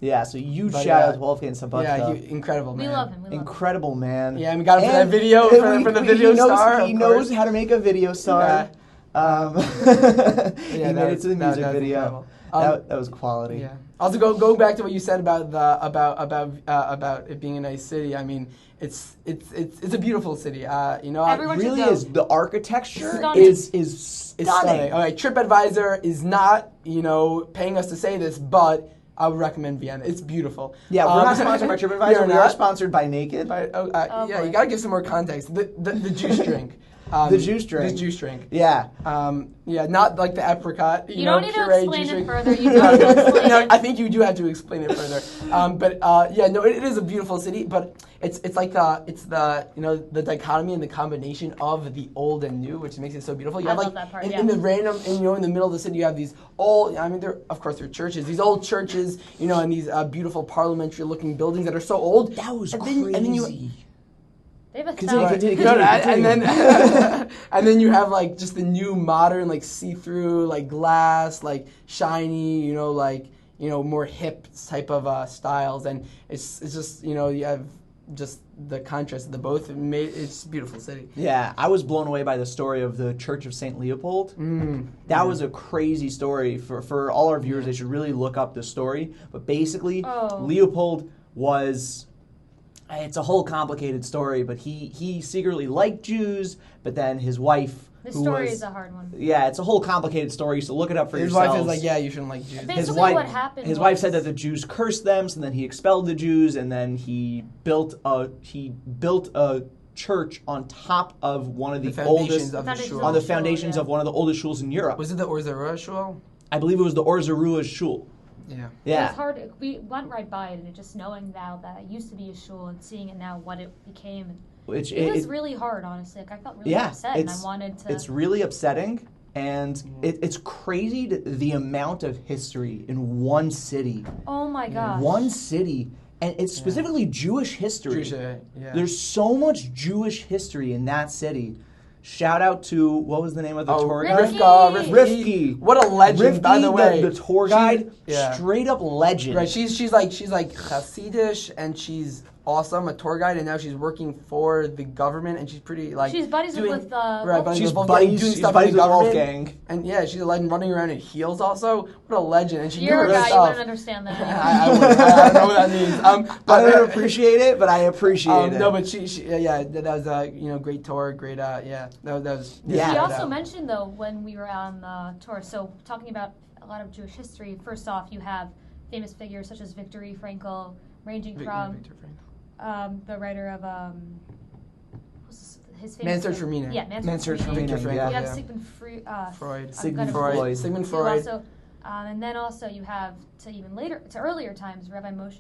Yeah. So huge shout out to Wolfgang Slobodka. Yeah, incredible man. We love him. Incredible man. Yeah, and we got him for that video for the video star. He knows how to make a video star. Yeah. He made it to the music video. incredible. That was quality. Yeah. Also, go back to what you said about it being a nice city. I mean, it's a beautiful city. Everyone It really should go. is. The architecture Stunning. is It's stunning. stunning. Okay, TripAdvisor is not paying us to say this, but I would recommend Vienna. It's beautiful. Yeah, we're not sponsored by TripAdvisor. We are sponsored by Naked. You gotta give some more context. The juice drink. The juice drink. The juice drink. Yeah. Yeah, not like the apricot. You know, don't need to puree explain juice it drink. further. You don't need to explain No, it. I think you do have to explain it further. It is a beautiful city, but it's like the dichotomy and the combination of the old and new, which makes it so beautiful. You I have love like that part, in yeah. the random, in the middle of the city, you have these old. I mean, they're churches. These old churches, and these beautiful parliamentary-looking buildings that are so old. That was and crazy. And then you. They have a Continue, thousand. continue. And then and then you have like just the new modern like see-through like glass like shiny more hip type of styles, and it's just you have just the contrast of the both. It's a beautiful city. Yeah, I was blown away by the story of the Church of St. Leopold. That was a crazy story for all our viewers. They should really look up the story. But basically, Leopold was. It's a whole complicated story, but he secretly liked Jews, but then his wife... The story is a hard one. Yeah, it's a whole complicated story, so look it up for His yourselves. wife is like, yeah, you shouldn't like Jews. Basically what happened His wife said that the Jews cursed them, so then he expelled the Jews, and then he built a church on top of one of the oldest... of the shul. On the foundations of one of the oldest shuls in Europe. Was it the Orzarua shul? I believe it was the Orzarua shul. Yeah. It was hard. We went right by it, and just knowing now that it used to be a shul and seeing it now what it became, it was really hard, honestly. Like, I felt really upset, and I wanted to... It's really upsetting, and it's crazy the amount of history in one city. Oh my gosh. One city, and it's specifically Jewish history. Yeah. There's so much Jewish history in that city. Shout out to, what was the name of the tour guide? Rivki. What a legend, Rivki, by the way. The tour guide, Yeah. straight up legend. Right, she's like Hasidish, and she's awesome, a tour guide, and now she's working for the government, and she's pretty like she's buddies with She's Wolfgang, buddies doing with stuff in the government. Wolfgang. And yeah, she's a legend running around in heels also. What a legend. And she You're knew a her guy, you stuff. wouldn't understand that. I don't know what that means. I don't appreciate it, but I appreciate it. No, but she that was a great tour, great that was Yeah. She also mentioned though when we were on the tour, so talking about a lot of Jewish history, first off you have famous figures such as Viktor Frankl, ranging from the writer of his famous Man's Search for Meaning. Yeah, Man's Search for Meaning. You Yeah. have Sigmund Freud. Sigmund Freud. Also, and then also you have to earlier times Rabbi Meir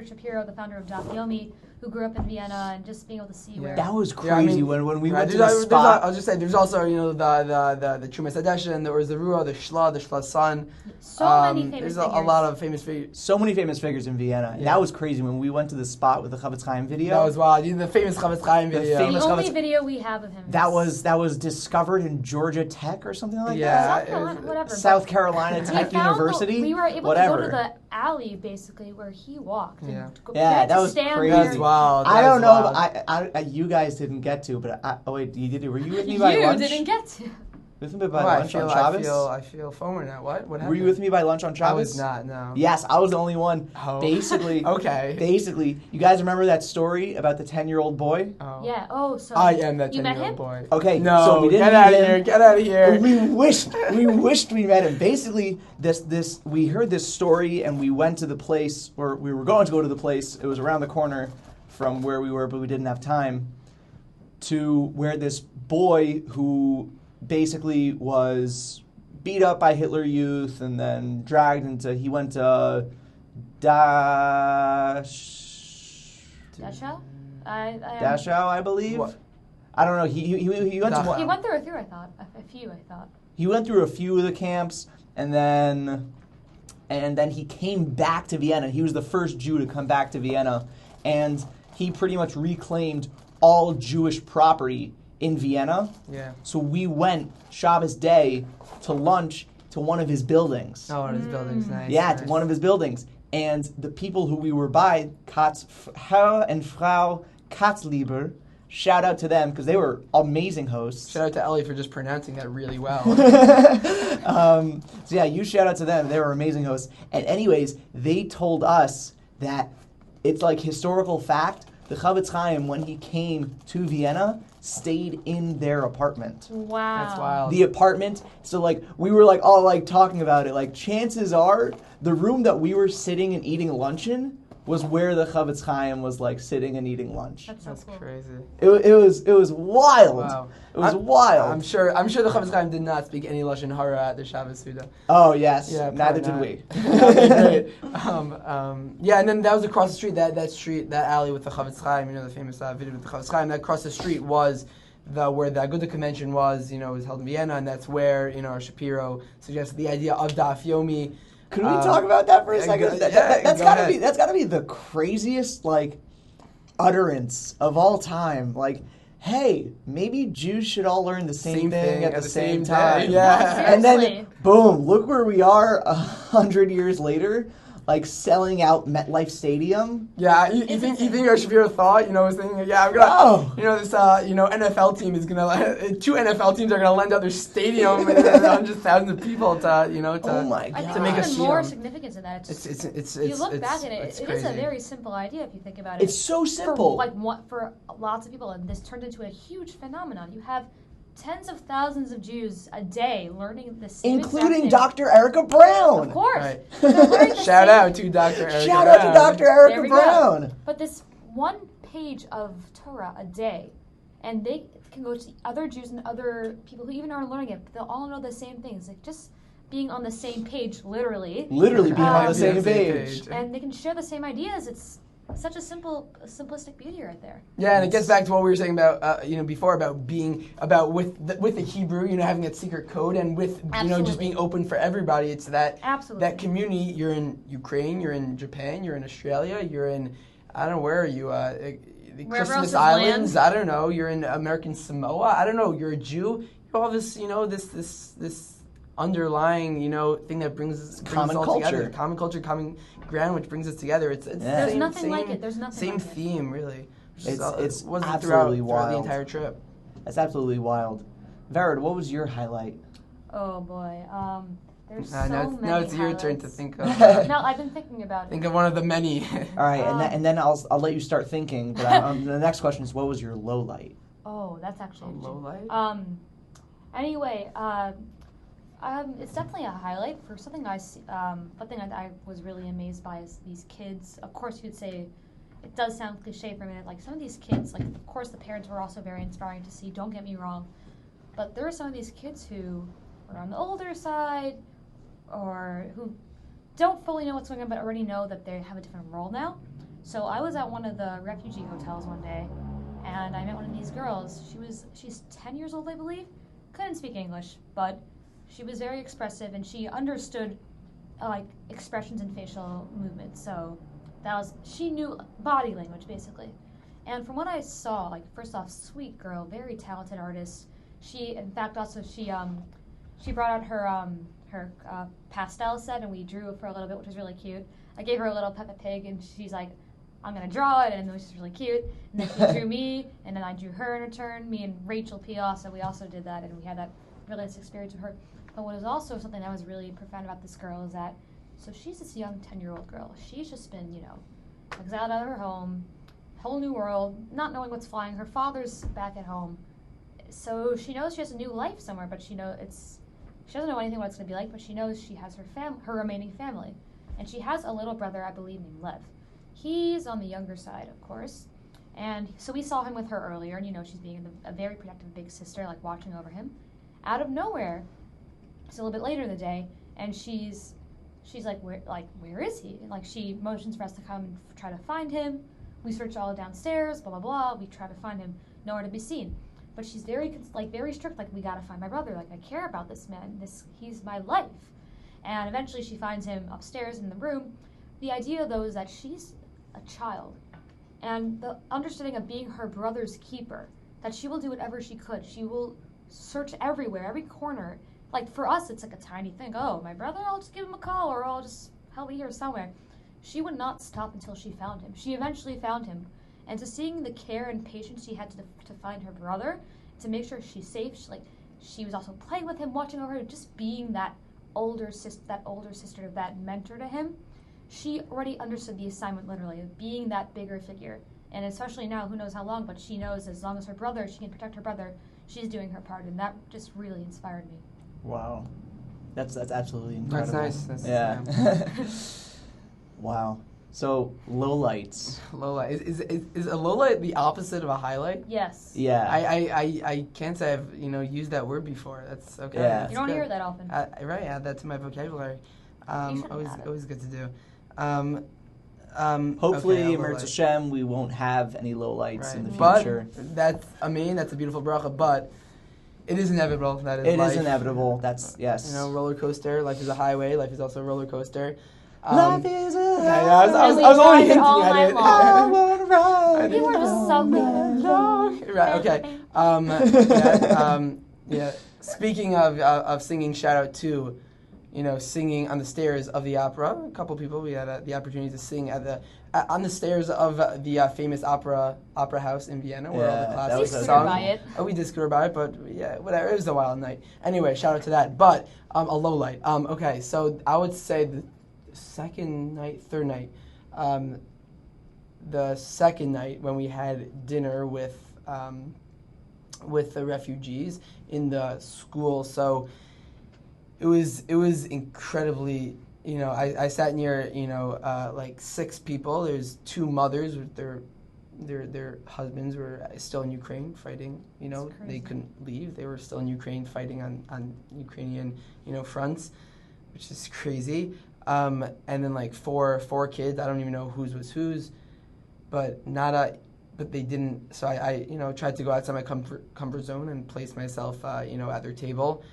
Shapiro, the founder of Daf Yomi, who grew up in Vienna, and just being able to see where that was crazy when we went to the there's spot. I'll just say there's also the Trumas Hadeshin, the Orzarua, the Shla's son. So many famous There's figures. a lot of famous figures. So many famous figures in Vienna. Yeah. That was crazy when we went to the spot with the Chavetz Chaim video. That was wild. The famous Chavetz Chaim video. the famous only Chavetz- video we have of him. That was discovered in Georgia Tech or something like Yeah. that. South Carolina, whatever. South Carolina Tech University. We were able whatever. to go to the alley basically where he walked. Yeah. And Yeah, that was stand crazy. there. That's wild. I don't know. Wild. You guys didn't get to, but oh wait, you did. Were you with me by You lunch? didn't get to. With me by Oh, I lunch on feel Shabbos? FOMO now. What happened? Were you with me by lunch on Shabbos? I was not. No. Yes, I was the only one. Oh. Basically. Okay. Basically, you guys remember that story about the 10-year-old boy? Oh. Yeah. Oh, so I am that you met 10-year-old him? boy. Okay. No. So we didn't Get out meet of him. here. Get out of here. We wished we met him. Basically, we heard this story and we went to the place, or we were going to go to the place. It was around the corner from where we were, but we didn't have time. To where this boy who basically was beat up by Hitler Youth and then dragged into. He went to Dachau, I believe. What? I don't know. He went to. He went through I thought. A few, I thought. He went through a few of the camps, and then he came back to Vienna. He was the first Jew to come back to Vienna, and he pretty much reclaimed all Jewish property in Vienna. Yeah. So we went Shabbos day to lunch to one of his buildings. Oh, one of his buildings. Nice. Yeah, nice. to one of his buildings. And the people who we were by, Herr and Frau Katzlieber, shout out to them because they were amazing hosts. Shout out to Ellie for just pronouncing that really well. So yeah, you shout out to them. They were amazing hosts. And anyways, they told us that it's like historical fact. The Chavetz Chaim, when he came to Vienna, stayed in their apartment. Wow. That's wild. The apartment. So like we were all talking about it. Like chances are the room that we were sitting and eating lunch in was where the Chavetz Chaim was like sitting and eating lunch. That's so That's cool. crazy. It was wild. Wow. It was wild. I'm sure the Chavetz Chaim did not speak any Lashon Hara at the Shabbos Suda. Oh yes, Yeah, neither did probably we. not. Okay, great. Yeah, and then that was across the street. That street, that alley with the Chavetz Chaim. You know, the famous video with the Chavetz Chaim. That across the street was where the Aguda convention was. You know, it was held in Vienna, and that's where our Shapiro suggested the idea of Daf Yomi. Could we talk about that for a second? That's go gotta be the craziest like utterance of all time. Like, hey, maybe Jews should all learn the same thing at the same time. Yeah. And then Seriously. boom, look where we are 100 years later, like selling out MetLife Stadium. Yeah, you think our Shapiro thought, was thinking, yeah, I'm gonna, Oh. this, NFL team is gonna, 2 NFL teams are gonna lend out their stadium and hundreds of thousands of people to, Oh my I God. think to make there's a even more shield. significance in that. It's you look back at it's it is a crazy. very simple idea if you think about it. It's so simple. For lots of people, and this turned into a huge phenomenon. You have tens of thousands of Jews a day learning the same Including exact Dr. Erica Brown. Of course. Right. They're learning the Shout same- out to Dr. Erica Shout out to Brown. Dr. There Erica we go. Brown. But this one page of Torah a day, and they can go to other Jews and other people who even aren't learning it. They'll all know the same things. Like just being on the same page, literally. Literally being on the Um, same page. And they can share the same ideas. It's such a simplistic beauty right there. Yeah, and it gets back to what we were saying about, before about being with the Hebrew, having that secret code, and with just Absolutely. being open for everybody. It's that Absolutely. that community. You're in Ukraine, you're in Japan, you're in Australia, you're in I don't know where are you. The Wherever else Christmas is Islands. land. I don't know. You're in American Samoa. I don't know. You're a Jew. You have all this, this underlying, thing that brings us Common all culture. together. Common culture, common ground, which brings us together. It's Yeah. the There's same, nothing same, like it. There's nothing same like it. theme, really. It's wasn't absolutely throughout the wild. entire trip. That's absolutely wild. Vered, what was your highlight? Oh boy. There's so now many it's your turn to highlights. think of No, I've been thinking about it. think of one of the many. All right, and then I'll let you start thinking. But the next question is, what was your low light? Oh, that's actually low light. Anyway, it's definitely a highlight for something I see. One thing that I was really amazed by is these kids. Of course, you'd say it does sound cliche for a minute. Like some of these kids, like of course the parents were also very inspiring to see. Don't get me wrong, but there are some of these kids who are on the older side, or who don't fully know what's going on, but already know that they have a different role now. So I was at one of the refugee hotels one day, and I met one of these girls. She's 10 years old, I believe. Couldn't speak English, but she was very expressive, and she understood like expressions and facial movements. So she knew body language basically. And from what I saw, like first off, sweet girl, very talented artist. She, in fact, also she brought out her pastel set, and we drew for a little bit, which was really cute. I gave her a little Peppa Pig, and she's like, I'm going to draw it, and it was just really cute. And then she drew me, and then I drew her in return. Me and Rachel P. we also did that, and we had that really nice experience with her. But what is also something that was really profound about this girl is that, so she's this young 10-year-old girl. She's just been, exiled out of her home, whole new world, not knowing what's flying. Her father's back at home. So she knows she has a new life somewhere, but she doesn't know anything what it's going to be like, but she knows she has her remaining family. And she has a little brother, I believe, named Lev. He's on the younger side, of course. And so we saw him with her earlier, and she's being a very protective big sister, like watching over him. Out of nowhere, it's a little bit later in the day, and she's like, where is he? And like she motions for us to come and try to find him. We search all downstairs, blah blah blah. We try to find him, nowhere to be seen. But she's very strict, like, we gotta find my brother, like, I care about this man, he's my life. And eventually she finds him upstairs in the room. The idea, though, is that she's a child. And the understanding of being her brother's keeper, that she will do whatever she could. She will search everywhere, every corner. Like, for us, it's like a tiny thing. Oh, my brother, I'll just give him a call, or he'll be here somewhere. She would not stop until she found him. She eventually found him. And to seeing the care and patience she had to find her brother, to make sure she's safe, she was also playing with him, watching over her, just being that older sister, that mentor to him. She already understood the assignment, literally, of being that bigger figure. And especially now, who knows how long, but she knows as long as she can protect her brother, she's doing her part, and that just really inspired me. Wow, that's absolutely incredible. That's nice. Yeah. Wow. So, lowlights. Low light. Is a low light the opposite of a highlight? Yes. Yeah. I can't say I've used that word before. That's okay. Yeah. That's You don't good. hear it that often. Right, add that to my vocabulary. shouldn't Always add it. always good to do. Hopefully, okay, Emertz Hashem, we won't have any lowlights in the But future. that's a beautiful bracha, but it is inevitable. That is It life. is inevitable. That's, yes. Roller coaster. Life is a highway. Life is also a roller coaster. Life is a I was And we only drive it hinting all at night it. long. I wanna ride. You were just so good. Right. Okay. Yeah. Speaking of singing, shout out to, singing on the stairs of the opera. A couple people we had the opportunity to sing on the stairs of the famous opera house in Vienna, where all the Yeah, classics that was We a- scooted sung. by it. Oh, we did scooter by it, but yeah, whatever. It was a wild night. Anyway, shout out to that. But a low light. Okay, so I would say the third night, the second night when we had dinner with the refugees in the school. So it was incredibly. I sat near like 6 people. There's 2 mothers with their husbands were still in Ukraine fighting. They crazy. couldn't leave. They were still in Ukraine fighting on Ukrainian fronts, which is crazy. And then like 4 kids. I don't even know whose was whose, but they didn't. So I tried to go outside my comfort zone and place myself at their table.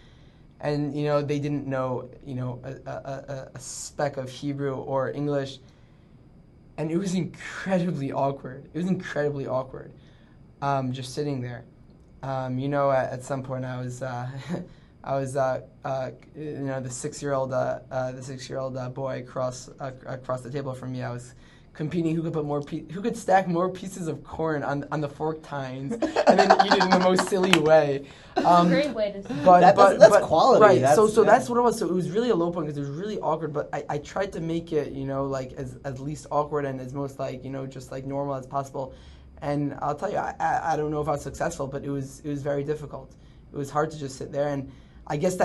And they didn't know a speck of Hebrew or English, and it was incredibly awkward. Just sitting there. At some point I was the 6-year-old boy across the table from me. I was competing who could stack more pieces of corn on the fork tines and then eat it in the most silly way. Great way to. That's quality. Right. That's That's what it was. So it was really a low point because it was really awkward. But I tried to make it like as least awkward and as most just like normal as possible. And I'll tell you, I don't know if I was successful, but it was very difficult. It was hard to just sit there, and I guess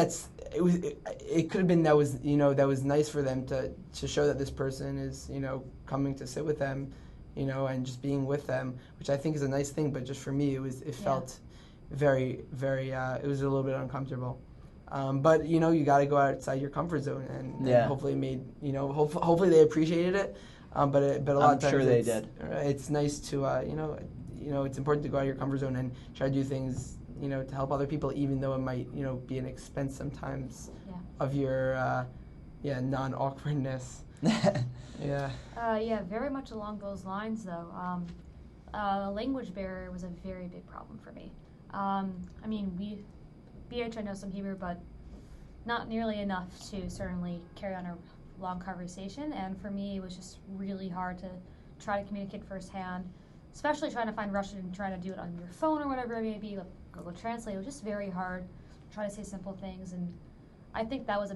it could have been that was nice for them to show that this person is coming to sit with them, and just being with them, which I think is a nice thing. But just for me, it felt very, very. It was a little bit uncomfortable. But you got to go outside your comfort zone, and hopefully hopefully they appreciated it. But a lot of times sure they did. It's nice to it's important to go out of your comfort zone and try to do things to help other people, even though it might be an expense sometimes of your non-awkwardness. Yeah. Very much along those lines, though. Language barrier was a very big problem for me. BH, I know some Hebrew, but not nearly enough to certainly carry on a long conversation. And for me, it was just really hard to try to communicate firsthand, especially trying to find Russian and trying to do it on your phone or whatever it may be, like Google Translate. It was just very hard to try to say simple things. And I think that was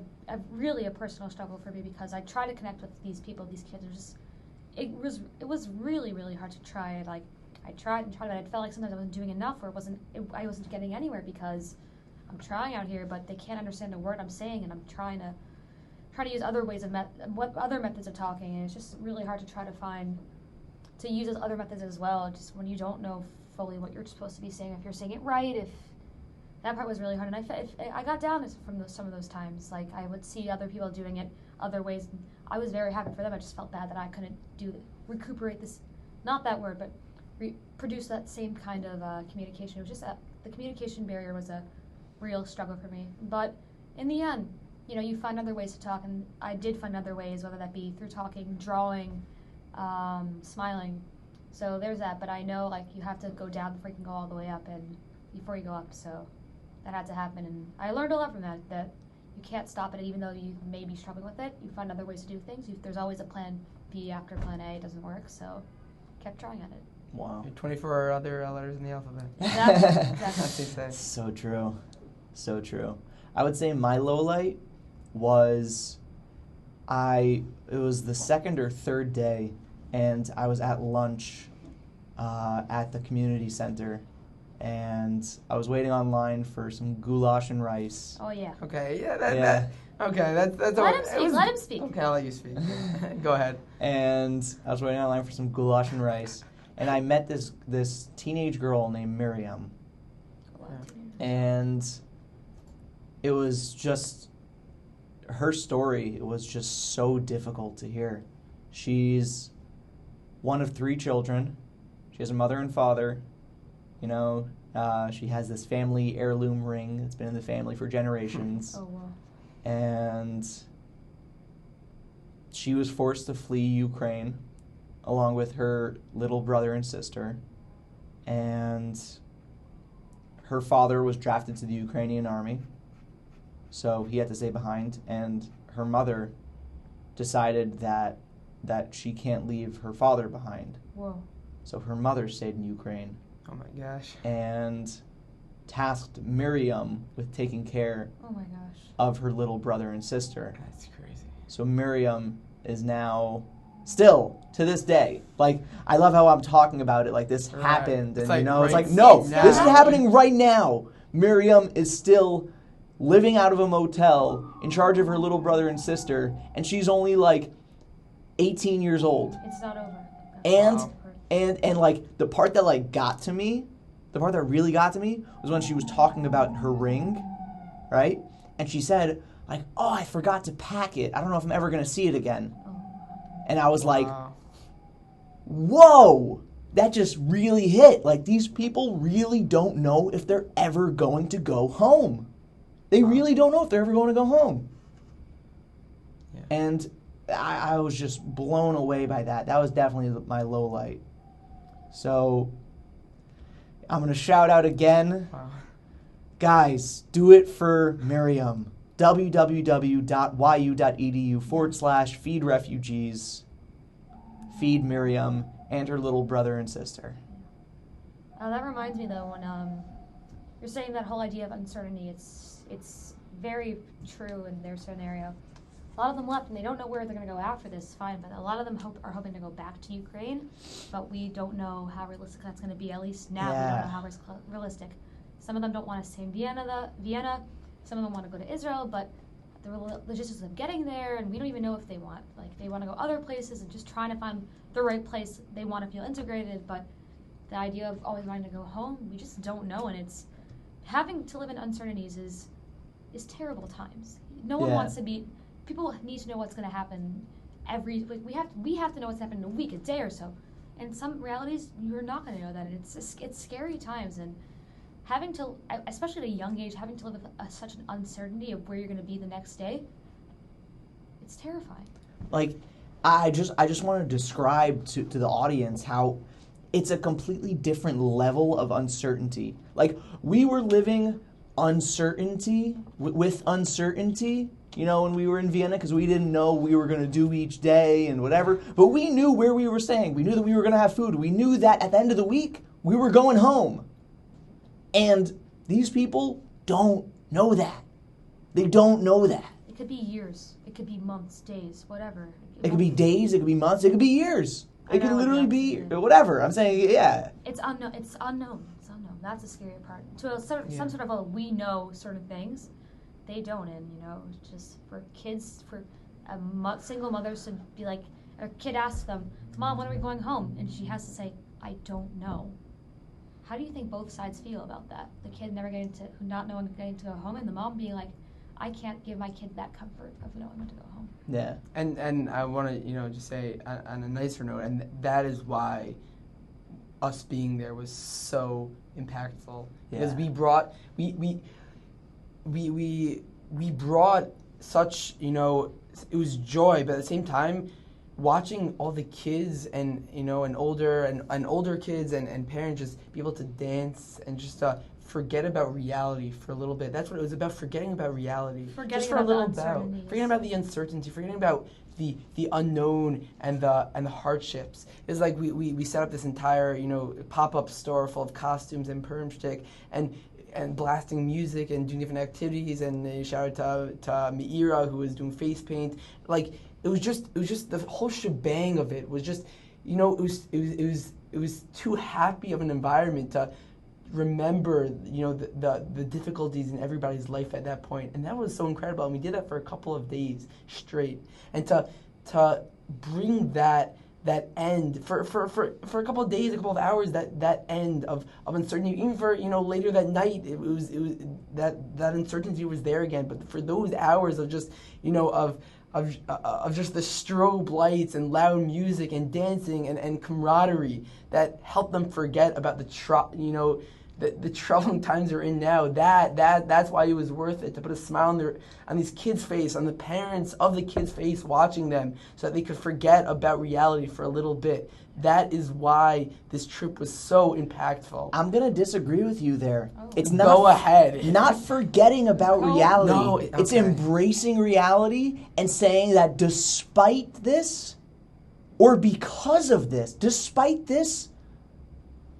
really a personal struggle for me because I tried to connect with these people, these kids. It was really, really hard to try. Like I tried and tried, but I felt like sometimes I wasn't doing enough, or I wasn't getting anywhere because I'm trying out here, but they can't understand a word I'm saying, and I'm trying to use other ways of other methods of talking, and it's just really hard to use those other methods as well. Just when you don't know fully what you're supposed to be saying, if you're saying it right, if that part was really hard, and I got down from some of those times. Like I would see other people doing it other ways. And I was very happy for them. I just felt bad that I couldn't recuperate this, not that word, but produce that same kind of communication. It was just the communication barrier was a real struggle for me. But in the end, you find other ways to talk, and I did find other ways, whether that be through talking, drawing, smiling. So there's that. But I know you have to go down before you can go all the way up, and before you go up. So that had to happen, and I learned a lot from that. That you can't stop it, even though you may be struggling with it. You find other ways to do things. There's always a plan B after plan A. It doesn't work, so kept trying at it. Wow. 24 other letters in the alphabet. Exactly. That's what they say. So true. So true. I would say my low light was it was the second or third day, and I was at lunch at the community center, and I was waiting online for some goulash and rice. Oh yeah. Okay, yeah, that's Let him speak. Let him speak. Okay, I'll let you speak. Go ahead. And I was waiting online for some goulash and rice, and I met this teenage girl named Miriam, and it was just her story. It was just so difficult to hear. She's one of 3 children. She has a mother and father. You know, she has this family heirloom ring that's been in the family for generations. Oh wow. And she was forced to flee Ukraine along with her little brother and sister. And her father was drafted to the Ukrainian army, so he had to stay behind. And her mother decided that she can't leave her father behind. Whoa. So her mother stayed in Ukraine. Oh my gosh. And tasked Miriam with taking care Oh my gosh. of her little brother and sister. That's crazy. So Miriam is now, still, to this day, like, I love how I'm talking about it, like this Right. happened, It's and like it's right like, no, now. this is happening right now. Miriam is still living out of a motel in charge of her little brother and sister, and she's only like 18 years old. It's not over. And Wow. and like the part that like got to me, the part that really got to me was when she was talking about her ring, right? And she said like, "Oh, I forgot to pack it. I don't know if I'm ever going to see it again." And I was like, Wow. "Whoa." That just really hit. Like, these people really don't know if they're ever going to go home. They really don't know if they're ever going to go home. Yeah. And I was just blown away by that. That was definitely my low light. So, I'm going to shout out again. Wow. Guys, do it for Miriam. www.yu.edu/feed refugees. Feed Miriam and her little brother and sister. That reminds me though, when you're saying that whole idea of uncertainty, it's very true in their scenario. A lot of them left and they don't know where they're going to go after this, fine, but a lot of them are hoping to go back to Ukraine, but we don't know how realistic that's going to be, at least now. Yeah. We don't know how realistic. Some of them don't want to stay in Vienna, some of them want to go to Israel, but the logistics of getting there, and we don't even know if they want to go other places and just trying to find the right place. They want to feel integrated, but the idea of always wanting to go home, we just don't know, and it's having to live in uncertainties is terrible times. No one wants to be. People need to know what's going to happen we have to know what's happening in a week, a day or so, and some realities you're not going to know that. And it's scary times, and having to, especially at a young age, having to live with such an uncertainty of where you're going to be the next day, it's terrifying. Like, I just want to describe to the audience how it's a completely different level of uncertainty. Like, we were living uncertainty with uncertainty, you know, when we were in Vienna, because we didn't know what we were going to do each day and whatever. But we knew where we were staying. We knew that we were going to have food. We knew that at the end of the week, we were going home. And these people don't know that. They don't know that. It could be years. It could be months, days, whatever. It could be days, it could be months, it could be years. It could know, literally be exactly. whatever. I'm saying, yeah. It's unknown. It's unknown. That's the scary part. To some sort of we know sort of things, they don't. And just for kids, for single mothers to be like, a kid asks them, "Mom, when are we going home?" And she has to say, "I don't know." How do you think both sides feel about that? The kid not knowing getting to go home, and the mom being like, "I can't give my kid that comfort of knowing when to go home." Yeah. And I want to just say on a nicer note, and that is why us being there was so impactful, because we brought we brought such it was joy, but at the same time, watching all the kids and and older kids and parents just be able to dance and just forget about reality for a little bit. That's what it was about, forgetting about reality. Forgetting just for a about little the bit. uncertainties. Forgetting about the uncertainty, forgetting about the unknown and the hardships. It's like we set up this entire pop-up store full of costumes and perm shtick and blasting music and doing different activities, and shout out to Meira, who was doing face paint. Like, it was just the whole shebang of it was just it was too happy of an environment to remember, the difficulties in everybody's life at that point, and that was so incredible. And we did that for a couple of days straight, and to bring that end for a couple of days, a couple of hours, that end of uncertainty, even for later that night, it was that uncertainty was there again. But for those hours of just of just the strobe lights and loud music and dancing and camaraderie that helped them forget about the troubling times they're in now. That's why it was worth it, to put a smile on these kids' face, on the parents of the kids' face watching them, so that they could forget about reality for a little bit. That is why this trip was so impactful. I'm gonna disagree with you there. Oh. It's not Go ahead. Not forgetting about reality. No, okay. It's embracing reality and saying that despite this, or because of this, despite this,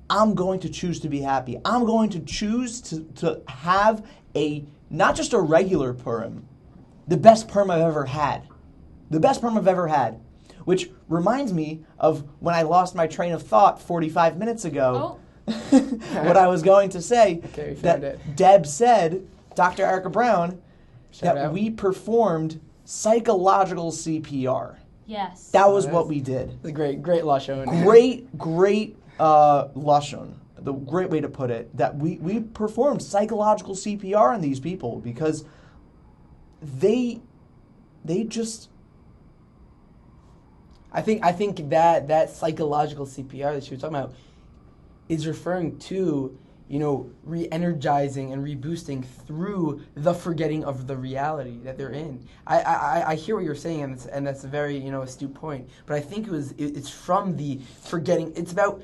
I'm going to choose to be happy. I'm going to choose to have not just a regular Purim, the best Purim I've ever had. The best Purim I've ever had. Which reminds me of when I lost my train of thought 45 minutes ago. Oh. What I was going to say, Okay, we that found it. Deb said, Dr. Erica Brown, Shout that out. we performed psychological CPR. Yes. That was Oh, what that's- we did. It's a great lashon. Great lashon. The great way to put it, that we performed psychological CPR on these people because they just... I think that psychological CPR that she was talking about is referring to, re-energizing and reboosting through the forgetting of the reality that they're in. I hear what you're saying, and that's a very astute point. But I think it's from the forgetting. It's about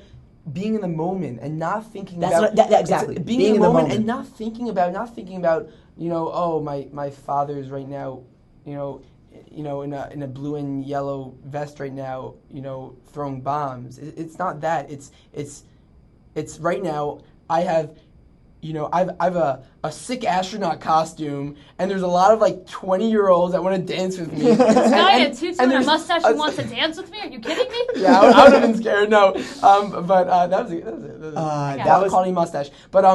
being in the moment and not thinking about exactly being in the moment and not thinking about oh, my father's right now in a blue and yellow vest right now, throwing bombs. It's not that. It's right now. I have a sick astronaut costume, and there's a lot of 20-year-olds that want to dance with me. This guy in a tutu and a there's mustache who wants to dance with me? Are you kidding me? Yeah, I would have been scared. No, but that was it. that was Connie mustache. But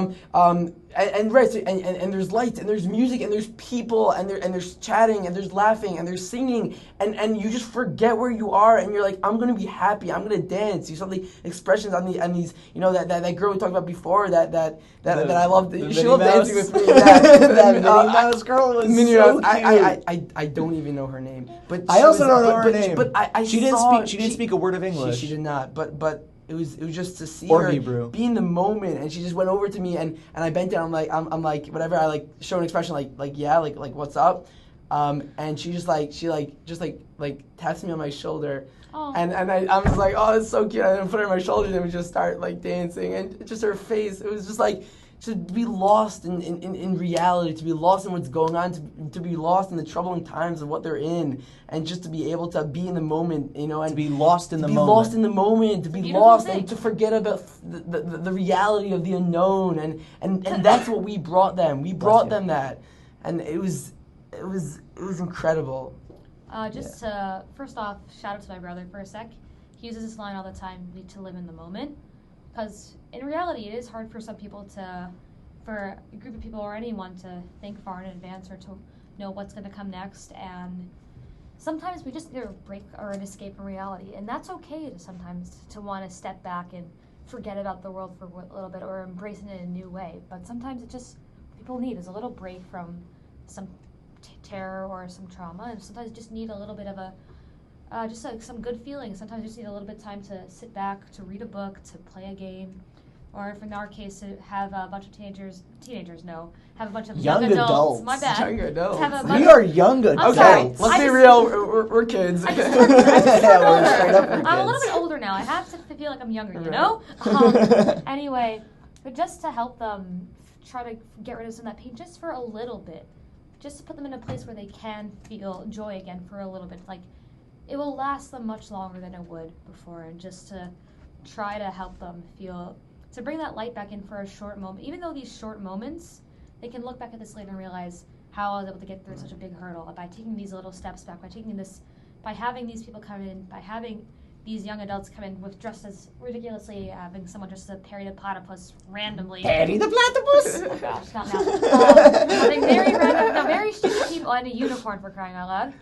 and right, so, and there's lights and there's music and there's people and there's chatting and there's laughing and there's singing and you just forget where you are and you're like, I'm gonna be happy, I'm gonna dance. You saw the expressions on these that girl we talked about before that I loved. She loved dancing with me. That Minnie Mouse girl was Minnie so Mouse. cute. I don't even know her name, but I also don't know her but, name. But I she didn't saw, speak. She didn't speak a word of English. She did not. But it was just to see Or her Hebrew. be in the moment, and she just went over to me, and I bent down. I'm like whatever. I show an expression like yeah, like what's up, and she just taps me on my shoulder. Oh. And I was like, oh, that's so cute. And I put her on my shoulder, and we just start dancing, and just her face. It was just to be lost in reality, to be lost in what's going on, to be lost in the troubling times of what they're in, and just to be able to be in the moment, and to be lost in the moment. lost in the moment, to be Beautiful lost thing. and to forget about the reality of the unknown, and that's what we brought them. We brought them that, and it was incredible. First off, shout out to my brother for a sec. He uses this line all the time, need to live in the moment. Because in reality, it is hard for some people for a group of people or anyone to think far in advance or to know what's going to come next. And sometimes we just need a break or an escape from reality. And that's okay to sometimes to want to step back and forget about the world for a little bit or embrace it in a new way. But sometimes people need is a little break from some terror or some trauma. And sometimes you just need a little bit of some good feelings. Sometimes you just need a little bit of time to sit back, to read a book, to play a game, or if in our case, to have a bunch of have a bunch of young adults. My bad. Young adults. We are young adults. Okay, let's be real. We're kids. I just turned older. straight up I'm a little kids. bit older now. I have to feel like I'm younger, you know? Anyway, but just to help them try to get rid of some of that pain just for a little bit. Just to put them in a place where they can feel joy again for a little bit. It will last them much longer than it would before, and just to try to help them to bring that light back in for a short moment. Even though these short moments, they can look back at this later and realize how I was able to get through such a big hurdle by taking these little steps back, by having these people come in, by having these young adults come in with dressed as ridiculously, having someone dressed as a Perry the Platypus randomly. Perry the Platypus! Oh gosh, not now. Having very random, no, very stupid people and a unicorn for crying out loud.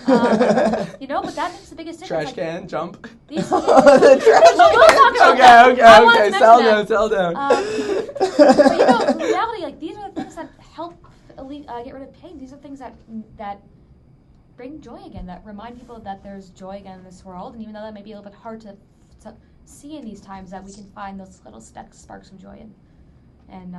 But that makes the biggest difference. Trash can, jump. These The trash Okay, sell down. But in reality, like these are the things that help get rid of pain. These are things that bring joy again, that remind people that there's joy again in this world. And even though that may be a little bit hard to see in these times, that we can find those little sparks of joy and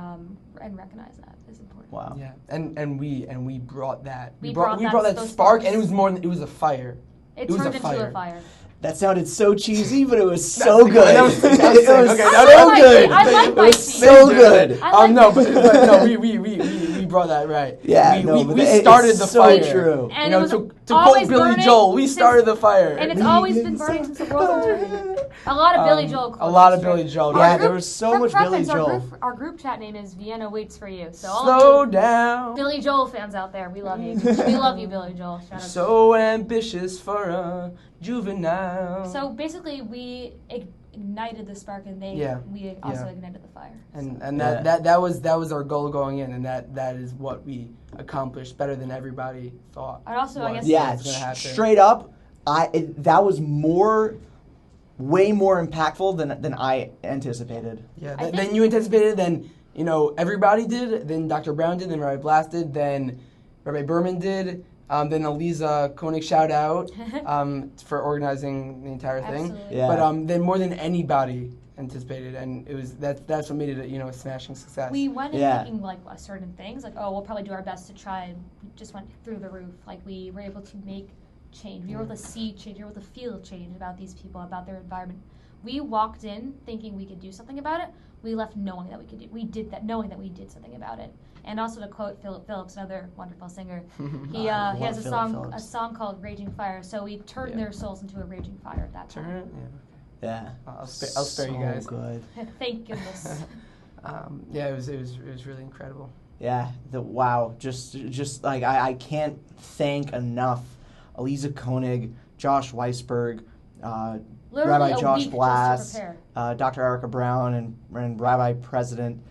recognize that is important. Wow. Yeah, and we brought that. We brought brought that those spark, sparks. and it was a fire. It was turned a into a fire. That sounded so cheesy, but it was so good. That was sick. It was Okay, so good. I like It my was cheese. so good. We brought that right. Yeah, we started it's the so fire. true. And it was to always quote Billy burning Joel, we since- started the fire. And it's always been burning since the world was turning. A lot of Billy Joel quotes. A lot of Billy Joel. Yeah, Our there group- was so for much Billy preference, Joel. Our group chat name is Vienna Waits for You. So all Slow of you down. Billy Joel fans out there, we love you. We love you, Billy Joel. Shout out to you. So ambitious for a juvenile. So basically, we ignited the spark, and we also ignited the fire. And that was our goal going in, and that is what we accomplished better than everybody thought. And also, I guess Yeah, was gonna happen. straight up, that was way more impactful than I anticipated. Yeah, I than think- you anticipated, then everybody did, then Dr. Brown did, then Rabbi Blast did, then Rabbi Berman did, then Eliza Koenig, shout out for organizing the entire thing. Absolutely. Yeah. But then more than anybody anticipated, and it was that's what made it a smashing success. We went in Yeah. thinking like certain things, like we'll probably do our best to try, and we just went through the roof. Like we were able to make change. We were able to see change. We were able to feel change about these people, about their environment. We walked in thinking we could do something about it. We left knowing that we could do. We did that knowing that we did something about it. And also to quote Philip Phillips, another wonderful singer, he I has love a Philip song Phillips. called "Raging Fire." So we turned their souls into a raging fire at that time. Turn it? Yeah. I'll spare you guys. So good. Thank goodness. Yeah, it was really incredible. Yeah. Wow. Just like I can't thank enough Eliza Koenig, Josh Weisberg, Literally Rabbi a Josh week just to Blass, prepare. Dr. Erica Brown, and Rabbi President.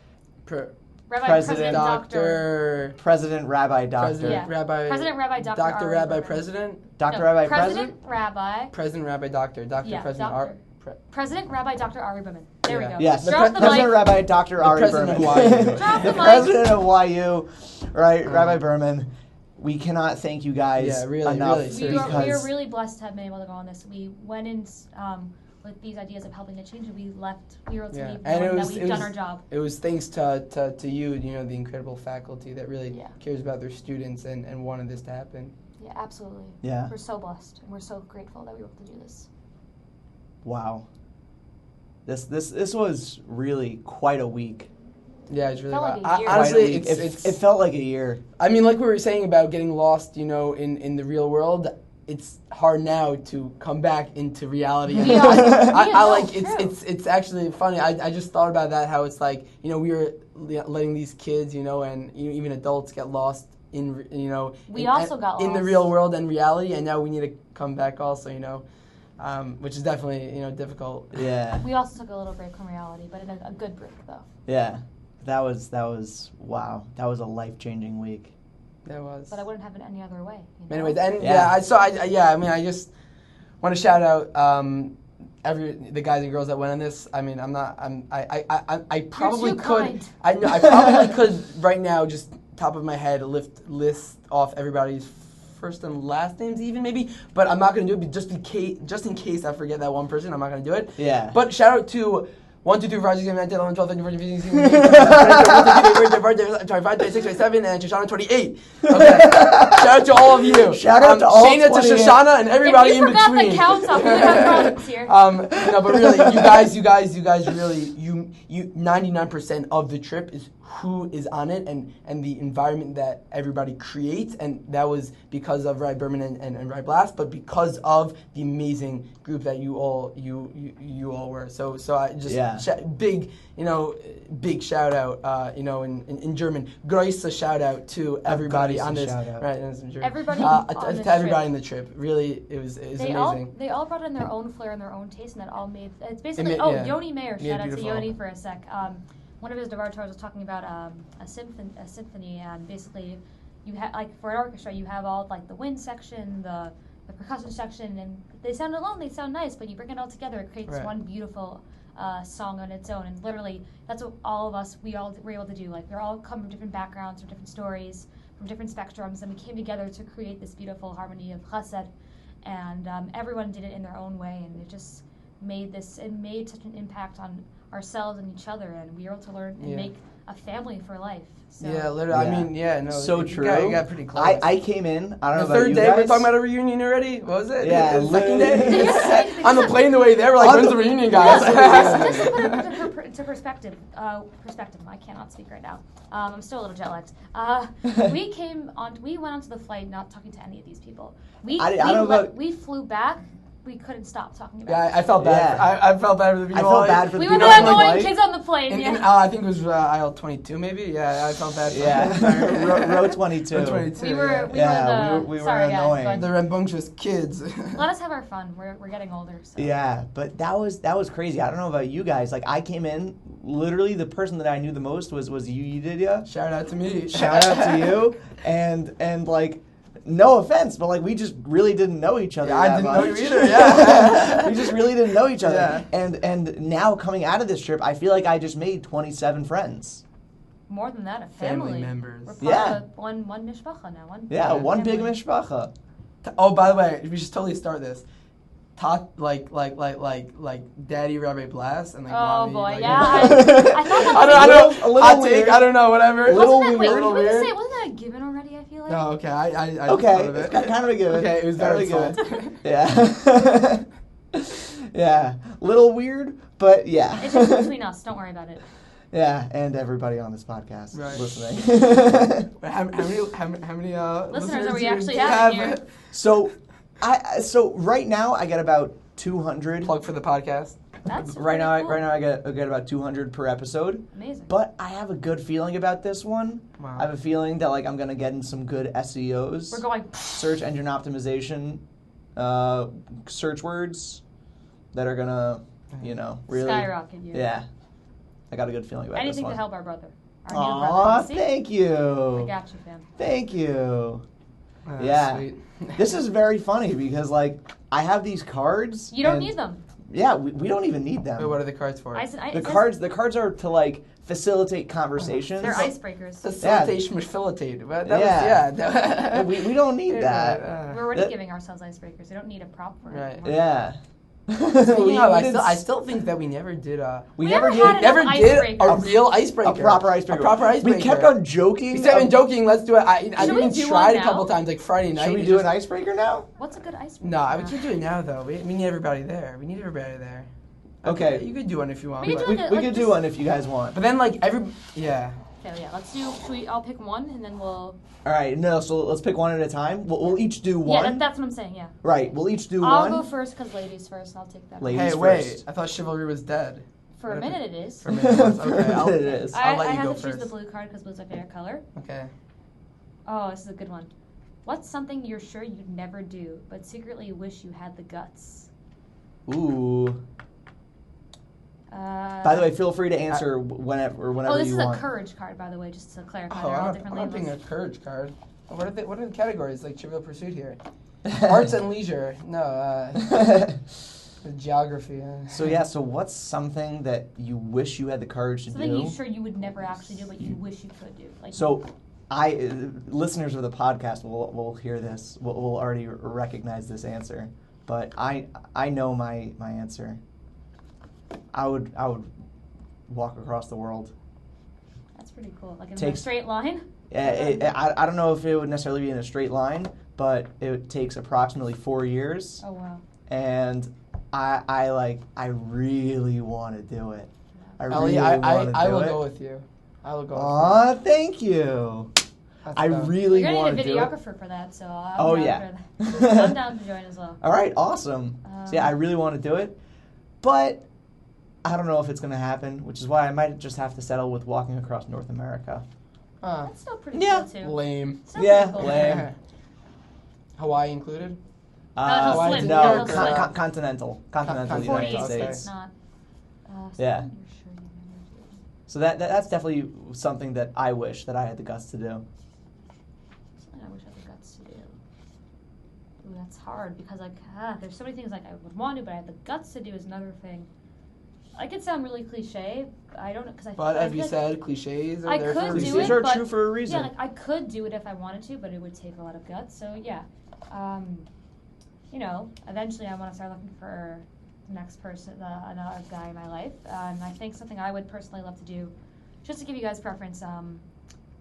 Rabbi President Doctor. President Rabbi Doctor. President Yeah. Rabbi. President Rabbi Dr. Dr. R. Rabbi Berman. President. Dr. No, Rabbi President Rabbi. President Rabbi Doctor. Dr. Yeah, President doctor. R. President Rabbi Dr. Ari Berman. There we Yeah. go. Yes, Drop the President mic. Rabbi Dr. Ari president Berman. of YU. Drop The the mic. president of YU, right? Rabbi Berman. We cannot thank you guys Yeah, really, enough really, We because are really blessed to have been able to go on this. We went in with these ideas of helping to change, and we were able to leave And knowing that we've done our job. It was thanks to you, the incredible faculty that really Yeah. cares about their students and wanted this to happen. Yeah, absolutely. Yeah. We're so blessed, and we're so grateful that we were able to do this. wow, this was really quite a week. Yeah, it's really Felt like a I- year. honestly, Quite a week. It felt like a year. I mean, like we were saying about getting lost, in the real world. It's hard now to come back into reality. And Yeah. I like True. it's actually funny. I just thought about that, how it's like we were letting these kids and even adults get lost in We also got in the lost. real world and reality, and now we need to come back also. Which is definitely difficult. Yeah, We also took a little break from reality, but in a good break though. yeah. That was wow. That was a life-changing week. That was. But I wouldn't have it any other way. You know? Anyways, and Yeah. I just want to shout out the guys and girls that went on this. I mean, I probably You're too could. kind. I know I probably could right now, just top of my head, list off everybody's first and last names, even maybe. But I'm not gonna do it just in case I forget that one person. I'm not gonna do it. Yeah. But shout out to 1, 2, 3, 4, 5, 6, 7, 8, 9, 10, 11, 12, 13, 14, 15, 16, 17, 25, 26, 27, and Shoshana 28. Okay. Shout out to all of you. Shout out to all Shayna, to 28. Shoshana, and everybody if you in forgot between. the counts, we would have problems here. No, but really, you guys really, you 99% of the trip is who is on it and the environment that everybody creates, and that was because of Rai Berman and Rai Blast, but because of the amazing group that you all were. So I just big shout out in German, große shout out to everybody on this, right? Everybody to everybody in the trip. Really, it was amazing. They all brought in their own flair and their own taste, and that all made it's basically. Yoni Mayer, shout out to Yoni for a sec. One of his Devartars was talking about a symphony, and basically, you have for an orchestra, you have all the wind section, the percussion section, and they sound alone, they sound nice, but you bring it all together, it creates one beautiful song on its own. And literally, that's what all of us were able to do. We're all come from different backgrounds, from different stories, from different spectrums, and we came together to create this beautiful harmony of chesed, and everyone did it in their own way, and it just made such an impact on ourselves and each other, and we were able to learn and make a family for life. So. Yeah, literally. Yeah. I mean, so true. You got pretty close. I came in. I don't know the about third you day guys. we're talking about a reunion already. What was it? Yeah, the second day. On the plane the way there, we're like, when's the reunion, guys? Just to put it into perspective. I cannot speak right now. I'm still a little jet lagged. We went onto the flight not talking to any of these people. We flew back. We couldn't stop talking about it. Yeah, I felt bad. Yeah. I felt bad for the people. I felt bad for the people. We were the annoying kids on the plane. I think it was aisle 22, maybe. Yeah, I felt bad. Row 22. Row 22. We were sorry, annoying. Guys, the rambunctious kids. Let us have our fun. We're getting older. So. Yeah, but that was crazy. I don't know about you guys. I came in. Literally, the person that I knew the most was you, Yedidya. Shout out to me. Shout out to you. And no offense, but we just really didn't know each other. Yeah, I didn't know you either. Yeah, we just really didn't know each other. Yeah. And now coming out of this trip, I feel like I just made 27 friends. More than that, a family members. We're part of one mishpacha now. One big mishpacha. Oh, by the way, we should totally start this. Like Daddy Rabbi Blast and oh Mommy. Boy, yeah. I thought that I don't know. A little Hot weird. take. I don't know. Whatever. Wasn't that a given already? I feel like. No. Okay. I okay. It's kind of a given. Okay. It was very good. Yeah. Yeah. Little weird, but yeah. It's just between us. Don't worry about it. Yeah, and everybody on this podcast listening. How many listeners are we actually having here? So right now I get about 200. Plug for the podcast. That's right now. cool. Right now I get about 200 per episode. Amazing. But I have a good feeling about this one. Wow. I have a feeling that I'm gonna get in some good SEOs. We're going search engine optimization, search words that are gonna, really skyrocket you. Yeah, I got a good feeling about anything this one. to help our brother. Our Aw, new brother. See? thank you. I got you, fam. Thank you. Yeah. Sweet. This is very funny because I have these cards. You don't need them. Yeah, we don't even need them. Wait, what are the cards for? The cards are to facilitate conversations. They're icebreakers. Facilitation, facilitate. We don't need that. We're already giving ourselves icebreakers. We don't need a prop for it. Right. Yeah. I still think that we never did we never did a real icebreaker. A proper icebreaker. A proper icebreaker. We kept on joking. We kept on joking. Let's do it. I even tried a couple now? times, Friday night. Should we do an icebreaker now? What's a good icebreaker? No, we can't do it now, though. We need everybody there. Okay. You could do one if you want. We could do one if you guys want. But then, yeah. Okay, yeah. Let's do. Should we all pick one and then we'll. All right. No. So let's pick one at a time. We'll each do one. Yeah, that's what I'm saying. Yeah. Right. We'll each do one. I'll go first because ladies first, and I'll take that. Ladies wait. first. I thought chivalry was dead. For a minute, it is. For a minute, it was. Okay. I'll let you go I have to first. choose the blue card because blue's my favorite color. Okay. Oh, this is a good one. What's something you're sure you'd never do, but secretly wish you had the guts? Ooh. By the way, feel free to answer whenever you want. Oh, this is a courage card, by the way, just to clarify. They're all different labels. I'm not being a courage card. What are the categories like Trivial Pursuit here? Arts and leisure. No. Geography. So what's something that you wish you had the courage to do? Something you're sure you would never actually do, but you wish you could do. Listeners of the podcast will hear this. Will already recognize this answer, but I know my answer. I would walk across the world. That's pretty cool. Like in a straight line? I don't know if it would necessarily be in a straight line, but it takes approximately 4 years. Oh wow. And I really want to do it. I Ellie, really want to do it. I will go with you. I will go. Aw, thank you. I really You're want gonna to need do a it. videographer for that, so Oh, I'm yeah. down for that. I'm down to join as well. All right, awesome. So yeah, I really want to do it, but I don't know if it's going to happen, which is why I might just have to settle with walking across North America. That's still pretty Yeah. cool too. Lame. Still Yeah, pretty cool. lame. Hawaii included? No, Hawaii split. no, No, split. continental Continental. Forty United okay. States. states, not. Yeah. Something you're sure you never do. So that's definitely something that I wish that I had the guts to do. Something I wish I had the guts to do. Ooh, that's hard because there's so many things like I would want to, but I have the guts to do is another thing. I could sound really cliche. I don't know because But I as we feel like said, cliches are I there for a could do reason. Cliches it, are but- true for a reason. yeah, like I could do it if I wanted to, but it would take a lot of guts. So yeah, eventually I want to start looking for the next person, another guy in my life. And I think something I would personally love to do, just to give you guys preference.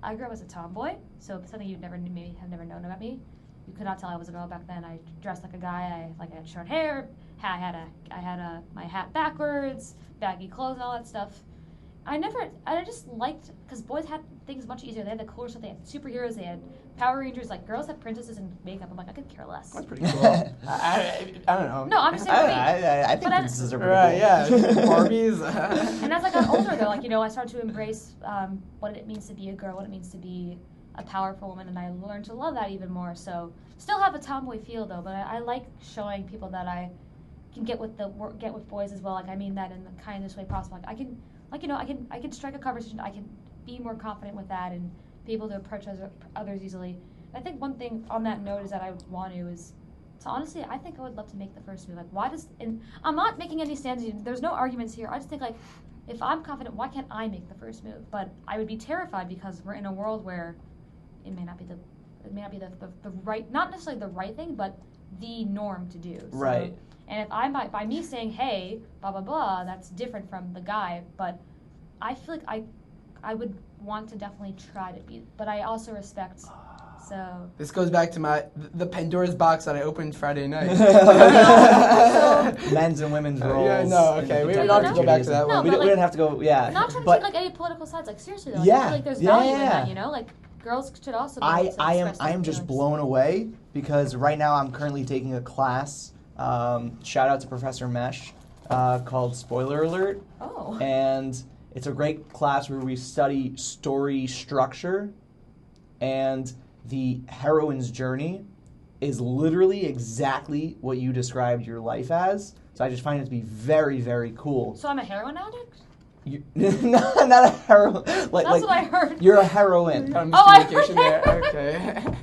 I grew up as a tomboy, so something you'd maybe have never known about me. You could not tell I was a girl back then. I dressed like a guy. I had short hair. I had my hat backwards, baggy clothes, and all that stuff. I just liked, because boys had things much easier. They had the cooler stuff. They had superheroes. They had Power Rangers. Like, girls had princesses and makeup. I'm like, I could care less. That's pretty cool. I don't know. No, I'm just saying. I think But princesses are pretty Right, cool. yeah. Barbies. And as I got older, though, I started to embrace what it means to be a girl, what it means to be a powerful woman, and I learned to love that even more. So, still have a tomboy feel, though, but I like showing people that I can get with boys as well. Like, I mean that in the kindest way possible. Like, I can strike a conversation. I can be more confident with that and be able to approach others easily. And I think one thing on that note is that I want to is, so honestly, I think I would love to make the first move. Like, and I'm not making any stands. There's no arguments here. I just think, like, if I'm confident, why can't I make the first move? But I would be terrified because we're in a world where it may not be the right, not necessarily the right thing, but the norm to do. So, Right. and if by me saying, hey, blah, blah, blah, that's different from the guy, but I feel like I would want to definitely try to be, but I also respect, so. This goes back to the Pandora's box that I opened Friday night. Men's and women's roles. Yeah, no, in okay. We the don't have to go back to that No, one. We but didn't have to go, yeah. Not trying to but take, like, any political sides, like, seriously, though. Yeah, I feel like there's yeah, value in yeah. that, like, girls should also be able to I express their am just feelings. blown away because right now I'm currently taking a class, shout out to Professor Mesh, called Spoiler Alert. Oh. And it's a great class where we study story structure, and the heroine's journey is literally exactly what you described your life as. So I just find it to be very, very cool. So I'm a heroin addict? Not a heroine. That's what I heard. You're a heroine. I Miscommunication heard there. Okay.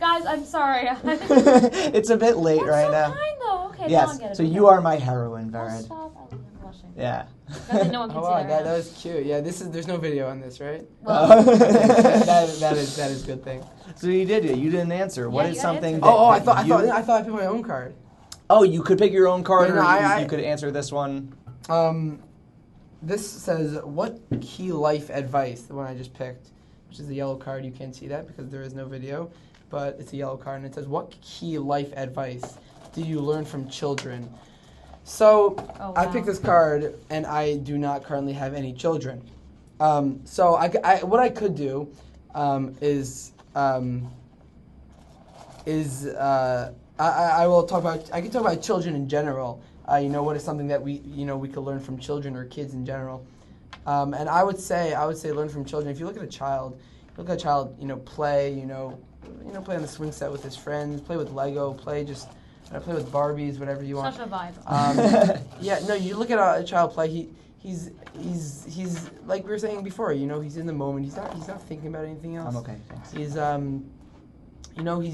Guys, I'm sorry. It's a bit late That's right so now. kind, though. Okay, now I Yes. get it. So Okay. you are my heroine, I'll Vered. stop. I'm blushing. Yeah. Nothing no one can Oh see wow, right that now. was cute. Yeah, there's no video on this, right? Well, that is a good thing. So you didn't answer. What Yeah, is you gotta something answer. that, Oh, I that thought you- I picked my own card. Oh, you could pick your own card, Yeah, or no, you could answer this one. This says, what key life advice, the one I just picked, which is the yellow card. You can't see that because there is no video, but it's a yellow card, and it says, what key life advice did you learn from children? So, Oh, I wow. picked this card, and I do not currently have any children. So, what I could do is I will talk about, I can talk about children in general. What is something that we could learn from children or kids in general. And I would say learn from children. If you look at a child, play, play on the swing set with his friends, play with Lego, play with Barbies, whatever you want. Such a vibe. Yeah, no, you look at a child play, he's like we were saying before, he's in the moment. He's not thinking about anything else. I'm okay, thanks. He's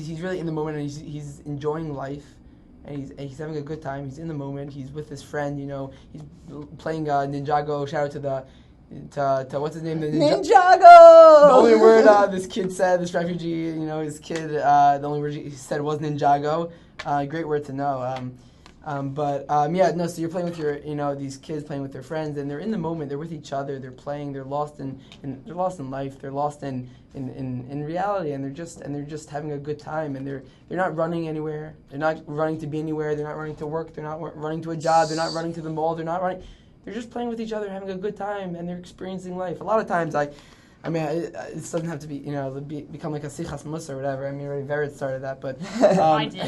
he's really in the moment, and he's enjoying life, and he's having a good time. He's in the moment. He's with his friend. He's playing Ninjago. Shout out to what's his name? Ninjago. The only word this kid said, this refugee, his kid, the only word he said was Ninjago. Great word to know. So you're playing with these kids playing with their friends, and they're in the moment. They're with each other. They're playing. They're lost in life. They're lost in reality, and they're just having a good time. And they're not running anywhere. They're not running to be anywhere. They're not running to work. They're not running to a job. They're not running to the mall. They're not running. they're just playing with each other, having a good time, and they're experiencing life. A lot of times, it doesn't have to be, become like a sichas mus or whatever. I mean, already Vered started that, but I did.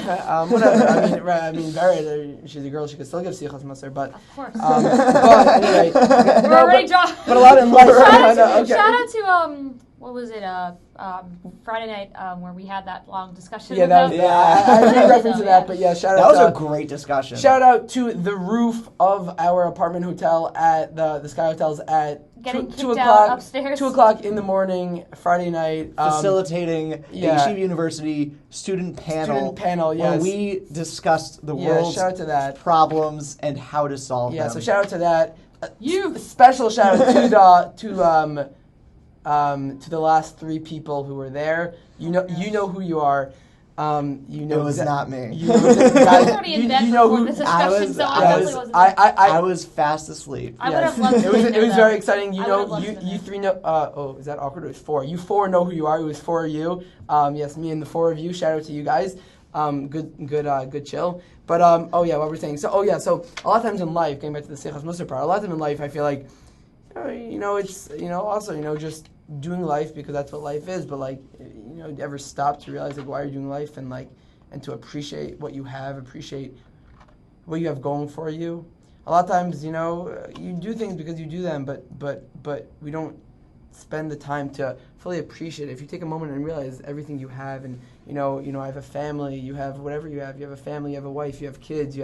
Whatever. Vered, she's a girl; she could still give sichas mus, but Of course. but anyway, We're already drawn. but a lot in life. Shout out to what was it? Friday night where we had that long discussion. Yeah, about I made reference to that, but yeah, shout out. That was a great discussion. Shout out to the roof of our apartment hotel at the Sky Hotels at Getting 2 kicked out o'clock. upstairs. 2 o'clock in the morning, Friday night. Facilitating a yeah. Yeshiva University student panel. Yes. Where we discussed the Yeah, world's shout out to that. problems and how to solve Yeah, them. so shout out to that. You. Special shout out to the last 3 people who were there. You know who you are. It was not me. You know, I was already in bed before this discussion, so I I was- definitely wasn't. I was fast asleep. I would have loved to It was have been there, very though. exciting. I would have loved to have You been 3 know. Is that awkward? It was 4. You 4 know who you are. It was 4 of you. Yes, me and the 4 of you. Shout out to you guys. Good chill. But what we're saying. So a lot of times in life, getting back to the Seichas Musar part, a lot of times in life, I feel like, it's also just doing life because that's what life is. But ever stop to realize why you're doing life and to appreciate what you have, appreciate what you have going for you. A lot of times, you do things because you do them, but we don't spend the time to fully appreciate it. If you take a moment and realize everything you have, and I have a family, you have whatever you have a family, you have a wife, you have kids, you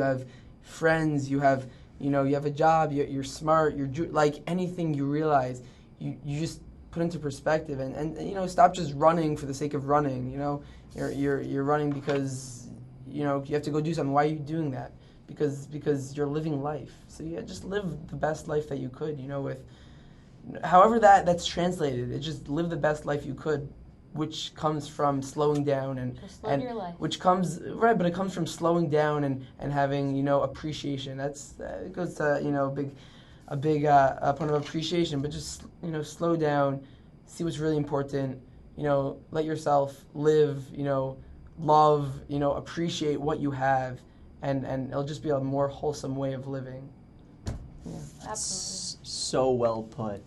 have friends, you have a job, you're smart, like anything you realize, you just put into perspective and stop just running for the sake of running. You're running because you have to go do something. Why are you doing that? Because you're living life. So just live the best life that you could. With however that's translated. It just live the best life you could, which comes from slowing down and your life. which comes but it comes from slowing down and having appreciation. It goes to a big point of appreciation, but just slow down, see what's really important. Let yourself live. Love. Appreciate what you have, and it'll just be a more wholesome way of living. Yeah. Absolutely. So well put.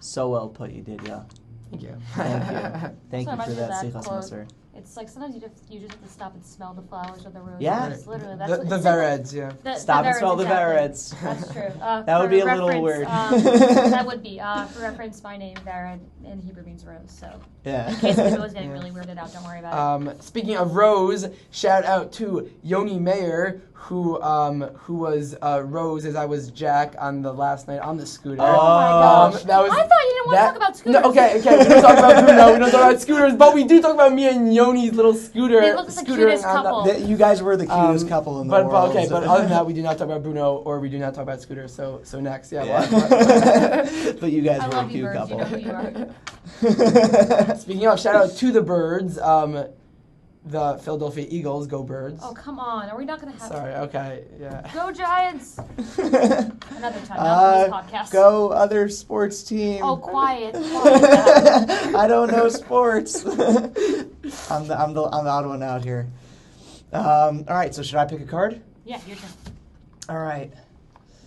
So well put, Yedidya. Thank you. Thank you. Thank So you for reminds me of that, that Seichas quote. Musar. It's like sometimes you just have to stop and smell the flowers or the roses. Yeah. It's literally The it's like- Vereds, yeah. Stop and smell the Vereds, Vereds. That's true. That would For be a little reference, weird. That would be. For reference, my name, Vered, in Hebrew means rose. So Yeah. in case anyone was getting Yeah. really weirded out, don't worry about it. Speaking of Rose, shout out to Yoni Mayer, who was Rose as I was Jack on the last night on the scooter. Oh my gosh. That was, I thought you didn't want to talk about scooters. No, okay, we don't talk about Bruno, we don't talk about scooters, but we do talk about me and Yoni's little scooter. They look like the scootering cutest on the- couple. You guys were the cutest couple in the world. But okay, but other than that, we do not talk about Bruno or we do not talk about scooters. So next, Yeah. But you guys I were a love you, cute birds. couple. You know who you are. Speaking of, shout out to the birds, the Philadelphia Eagles. Go Birds. Oh, come on. Are we not going to have... Sorry. Okay. Yeah. Go Giants! Another time, not for this podcast. Go other sports team. Oh, quiet. Quiet. I don't know sports. I'm the odd one out here. All right, so should I pick a card? Yeah, your turn. All right.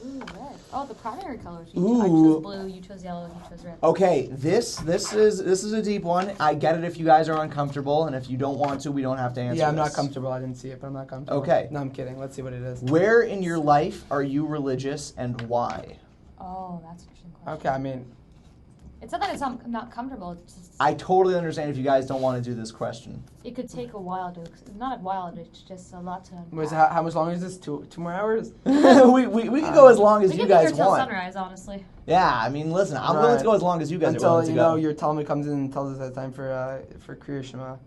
Ooh, red. Oh, the primary colors. I Ooh. chose blue, you chose yellow, you chose red. Okay, this is a deep one. I get it if you guys are uncomfortable, and if you don't want to, we don't have to answer. Yeah, I'm not this. comfortable. I didn't see it, but I'm not comfortable. Okay. No, I'm kidding. Let's see what it is. Where in your life are you religious, and why? Oh, that's an interesting question. Okay, I mean, It's not that it's not comfortable. It's just, I totally understand if you guys don't want to do this question. it could take a while to. Not a while. It's just a lot to. how much longer is this? Two more hours? we can go as long as We you could be here guys till want. sunrise, honestly. Yeah, I mean, listen, I'm willing to go as long as you guys are Until willing to go. your Talmud comes in and tells us that it's time for Kriya Shema.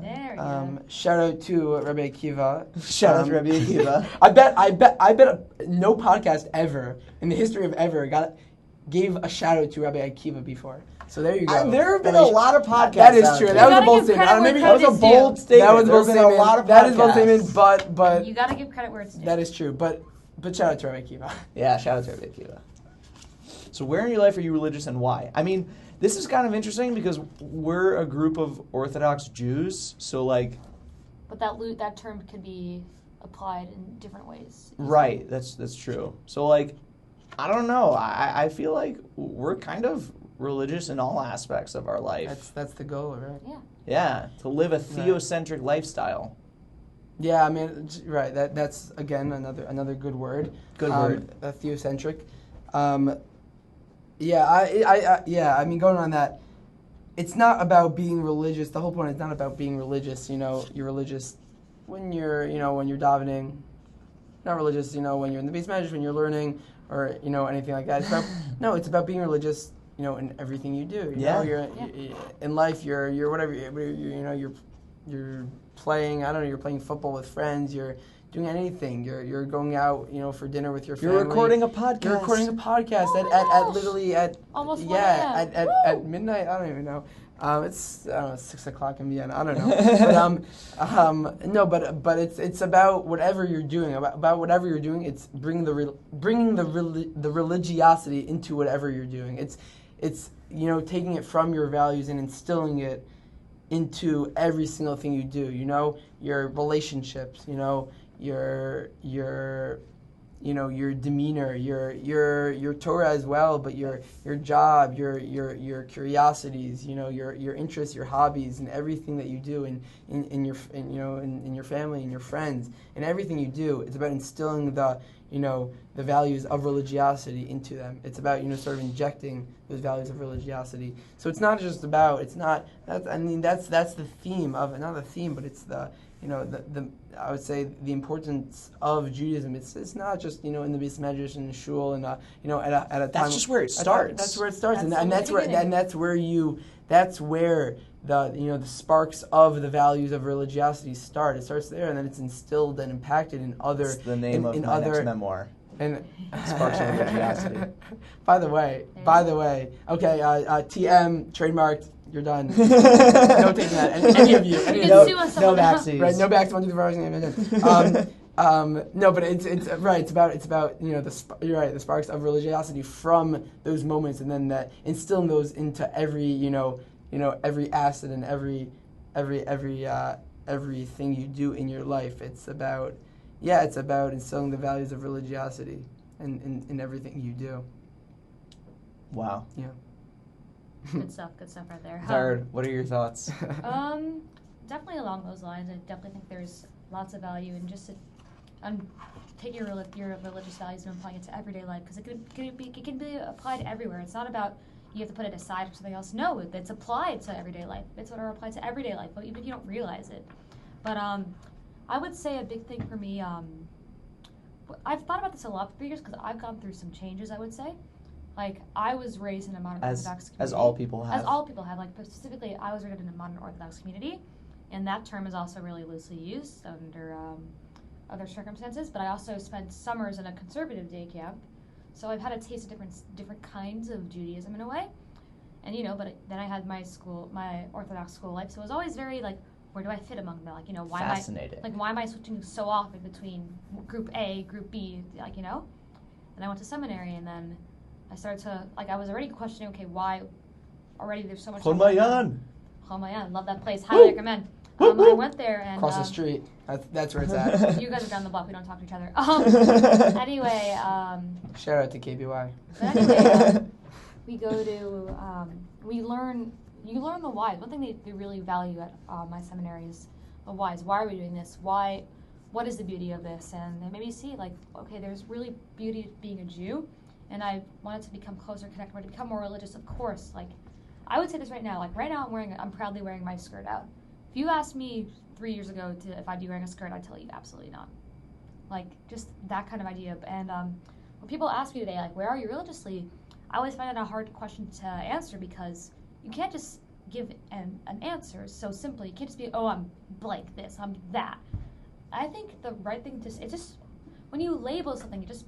There we go. Shout out to Rabbi Akiva. Shout out to Rabbi Yedidya. I bet no podcast ever in the history of ever gave a shout out to Rabbi Akiva before. So there you go. There have been a lot of podcasts. That is out true. there. That was a gotta bold give statement. credit I don't know, where maybe That was a credit is bold due. statement. That was a bold There have been statement. a lot of That is a bold podcasts. statement, but You gotta give credit where it's due. that is true. But shout out to Rabbi Akiva. Yeah, shout out to Rabbi Akiva. So where in your life are you religious and why? I mean, this is kind of interesting because we're a group of Orthodox Jews, so like... But that term could be applied in different ways. Right, that's true. So, like, I don't know. I feel like we're kind of religious in all aspects of our life. That's the goal, right? Yeah. Yeah, to live a theocentric lifestyle. Yeah, I mean, right. That's again another good word. Good word. Theocentric. I mean, going on that, it's not about being religious. The whole point is not about being religious. You're religious when you're davening. Not religious, when you're in the base measures, when you're learning, or anything like that. It's about being religious. In everything you do. You're in life. You're whatever. You're playing. I don't know. You're playing football with friends. You're doing anything. You're going out. For dinner with your family. You're recording a podcast. You're recording a podcast at literally at almost at midnight. I don't even know. It's 6 o'clock in Vienna. I don't know. But it's about whatever you're doing. About whatever you're doing. It's bringing the religiosity into whatever you're doing. It's taking it from your values and instilling it into every single thing you do. Your relationships. Your demeanor, your Torah as well, but your job, your curiosities, your interests, your hobbies, and everything that you do in your family and your friends, and everything you do. It's about instilling the values of religiosity into them. It's about sort of injecting those values of religiosity. So it's not just about that's the theme of, not the theme, but it's the I would say the importance of Judaism. It's not just in the Beis Medrash and the shul and at a time. That's just where it starts. That's where it starts, and that's where the sparks of the values of religiosity start. It starts there, and then it's instilled and impacted in other. It's the name of my next memoir. And Sparks of religiosity. By the way, okay, TM trademarked. You're done. No taking that. Any of you. You can sue us. No backseas. Right. No backs. 1, 2, 3, 4, 5, no, but it's right. It's about you're right. The sparks of religiosity from those moments, and then that instilling those into every every asset and everything you do in your life. It's about instilling the values of religiosity in everything you do. Wow. Yeah. Good stuff right there. Third, what are your thoughts? Definitely along those lines. I definitely think there's lots of value in just taking your religious values and applying it to everyday life, because it can be applied everywhere. It's not about you have to put it aside for something else. No, it's applied to everyday life. It's what are applied to everyday life, but even if you don't realize it. But I would say a big thing for me. I've thought about this a lot for years because I've gone through some changes. I would say. Like, I was raised in a modern Orthodox community. As all people have. As all people have. Like, specifically, I was raised in a modern Orthodox community, and that term is also really loosely used under other circumstances. But I also spent summers in a conservative day camp, so I've had a taste of different kinds of Judaism in a way. And, but then I had my Orthodox school life, so it was always very, like, where do I fit among them? Like, why Fascinated. why am I switching so often between group A, group B, like, And I went to seminary, and then I started to, I was already questioning, okay, why already there's so much. Humayyan, love that place. Highly recommend. I went there and. Across the street. That's where it's at. You guys are down the block. We don't talk to each other. Anyway. Shout out to KBY. But anyway, we go to, you learn the whys. One thing they really value at my seminary is the whys. Why are we doing this? What is the beauty of this? And they made me see, okay, there's really beauty of being a Jew. And I wanted to become closer connected, to become more religious, of course. I would say this right now. Right now, I'm proudly wearing my skirt out. If you asked me 3 years ago if I'd be wearing a skirt, I'd tell you absolutely not. Just that kind of idea. And when people ask me today, where are you religiously? I always find it a hard question to answer because you can't just give an answer so simply. You can't just be, I'm blank this, I'm that. I think the right thing to say, it's just. When you label something, you just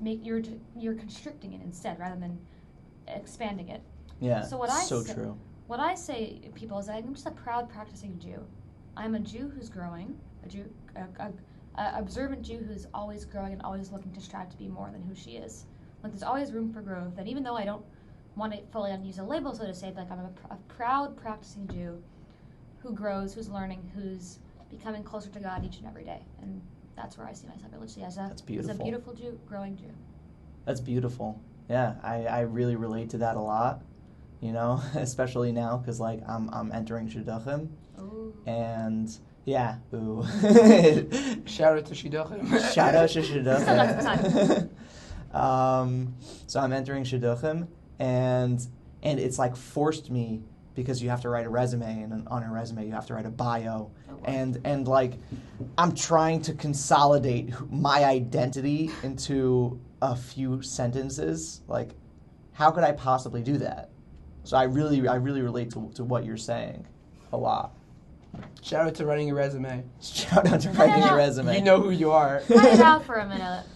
you're constricting it instead rather than expanding it. Yeah, so true. What I say to people is that I'm just a proud practicing Jew. I'm a Jew who's growing, a observant Jew who's always growing and always looking to strive to be more than who she is. There's always room for growth, and even though I don't want to fully use a label, so to say, I'm a proud practicing Jew who grows, who's learning, who's becoming closer to God each and every day. And that's where I see myself religiously as a beautiful. beautiful Jew, growing Jew. That's beautiful. Yeah, I really relate to that a lot, you know, especially now because like I'm entering Shidduchim, Ooh. and yeah, ooh. Shout out to Shidduchim. Shout out to Still got some Shidduchim. So I'm entering Shidduchim, and it's like forced me because you have to write a resume, and on a resume you have to write a bio, and like I'm trying to consolidate my identity into a few sentences. Like, how could I possibly do that? So I really relate to what you're saying a lot. Shout out to writing your resume. Shout out to writing your resume. You know who you are. Cut it out for a minute.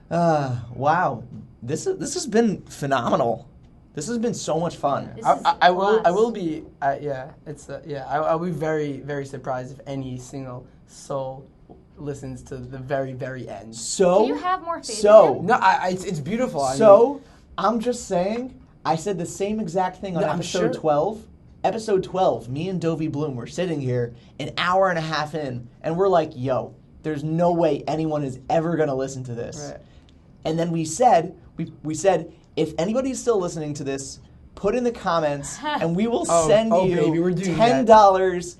Wow, this has been phenomenal. This has been so much fun. I will be I'll be very, very surprised if any single soul listens to the very, very end. So do you have more faith in him? No, it's beautiful. I'm just saying, I said the same exact thing on No, I'm episode sure. 12. Episode 12, me and Dovey Bloom were sitting here an hour and a half in, and we're like, yo, there's no way anyone is ever going to listen to this. Right. And then we said, if anybody's still listening to this, put in the comments, and we will send you baby, we're doing $10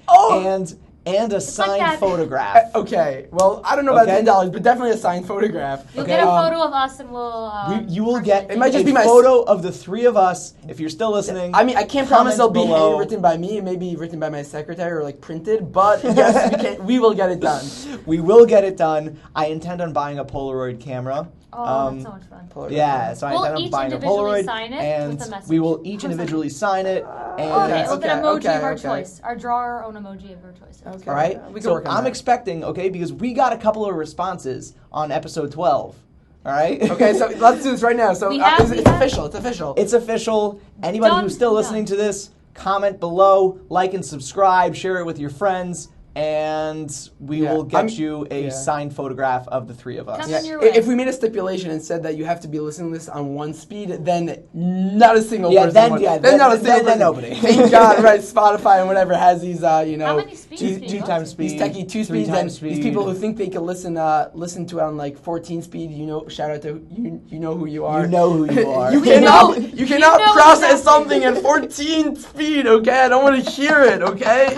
that. and a signed that. photograph. Okay, well, I don't know about Okay. $10, but definitely a signed photograph. You'll get a photo of us, and we'll. You will get It might just a be my photo of the three of us. If you're still listening, I mean, I can't promise comment they'll be below. handwritten by me. It may be written by my secretary or like printed, but yes, we will get it done. We will get it done. I intend on buying a Polaroid camera. Oh, that's so much fun. Polaroid. Yeah, so I We'll intend on each buying a individually Polaroid, sign it and with a message. we will each individually sign it. And Okay, we'll get an emoji okay, of our okay. choice. Or draw our own emoji of our choice. Okay. all right. We can So work on I'm that. expecting, okay, because we got a couple of responses on episode 12. All right. Okay, so let's do this right now. So it's official. It's official. It's official. Anybody Done. who's still listening to this, comment below, like and subscribe, share it with your friends, and we Yeah, will get I'm- you a yeah. signed photograph of the three of us. Come Yeah, on your way. if we made a stipulation and said that you have to be listening to this on one speed, then not a single Yeah, person. then- would. yeah, then not a then- single then person. nobody. Thank God, right? Spotify and whatever has these, How many speeds do you Two go times to? speed. These techie 2 three speeds, times and speed. these people who think they can listen to it on like 14 speed. You know, shout out to you. You know who you are. You know who you are. You We cannot. know- You cannot you know process exactly. something at 14 speed. Okay, I don't want to hear it. Okay,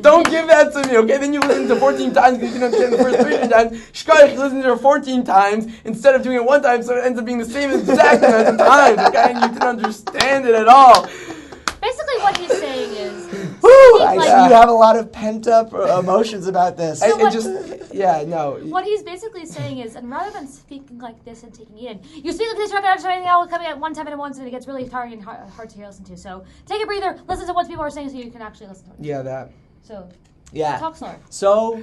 don't give that to me. Okay, then you listen to 14 times because you don't understand the first 13 times. Shkoich, listen to it 14 times instead of doing it one time, so it ends up being the same exact amount of times. Okay, and you didn't understand it at all. Basically, what he's saying is. Woo! I Like- see you have a lot of pent up emotions about this. So what- No. What he's basically saying is, and rather than speaking like this and taking it in, you speak like this, you're not going to understand anything else coming at one time at once, and it gets really tiring and hard to listen to. So take a breather, listen to what people are saying so you can actually listen to it. Yeah, that. So Yeah. talk slower. So,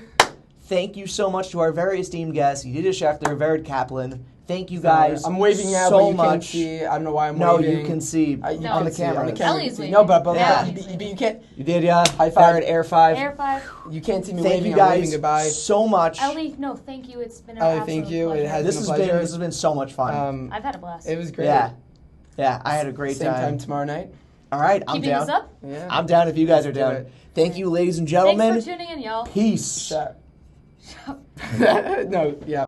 thank you so much to our very esteemed guests, Yedidya Schechter, Vered Kaplan. Thank you guys. I'm waving now, so but you much. can't see. I don't know why I'm No, waving. you can see You on can the see, camera. On the camera. Ellie's you can see. waving. No, but Yeah. you can't. Yedidya, High five. Vered, Air 5. Air 5. You can't see me Thank waving. you I'm waving guys goodbye. so much. Ellie, no, thank you. It's been an Ellie, absolute thank you. pleasure. It has This been a has pleasure. been so much fun. I've had a blast. It was great. Yeah, I had a great Same time time. tomorrow night. All right, I'm Keeping down. this up? Yeah. I'm down if you guys are do down. it. Thank you, ladies and gentlemen. Thanks for tuning in, y'all. Peace. No, yeah.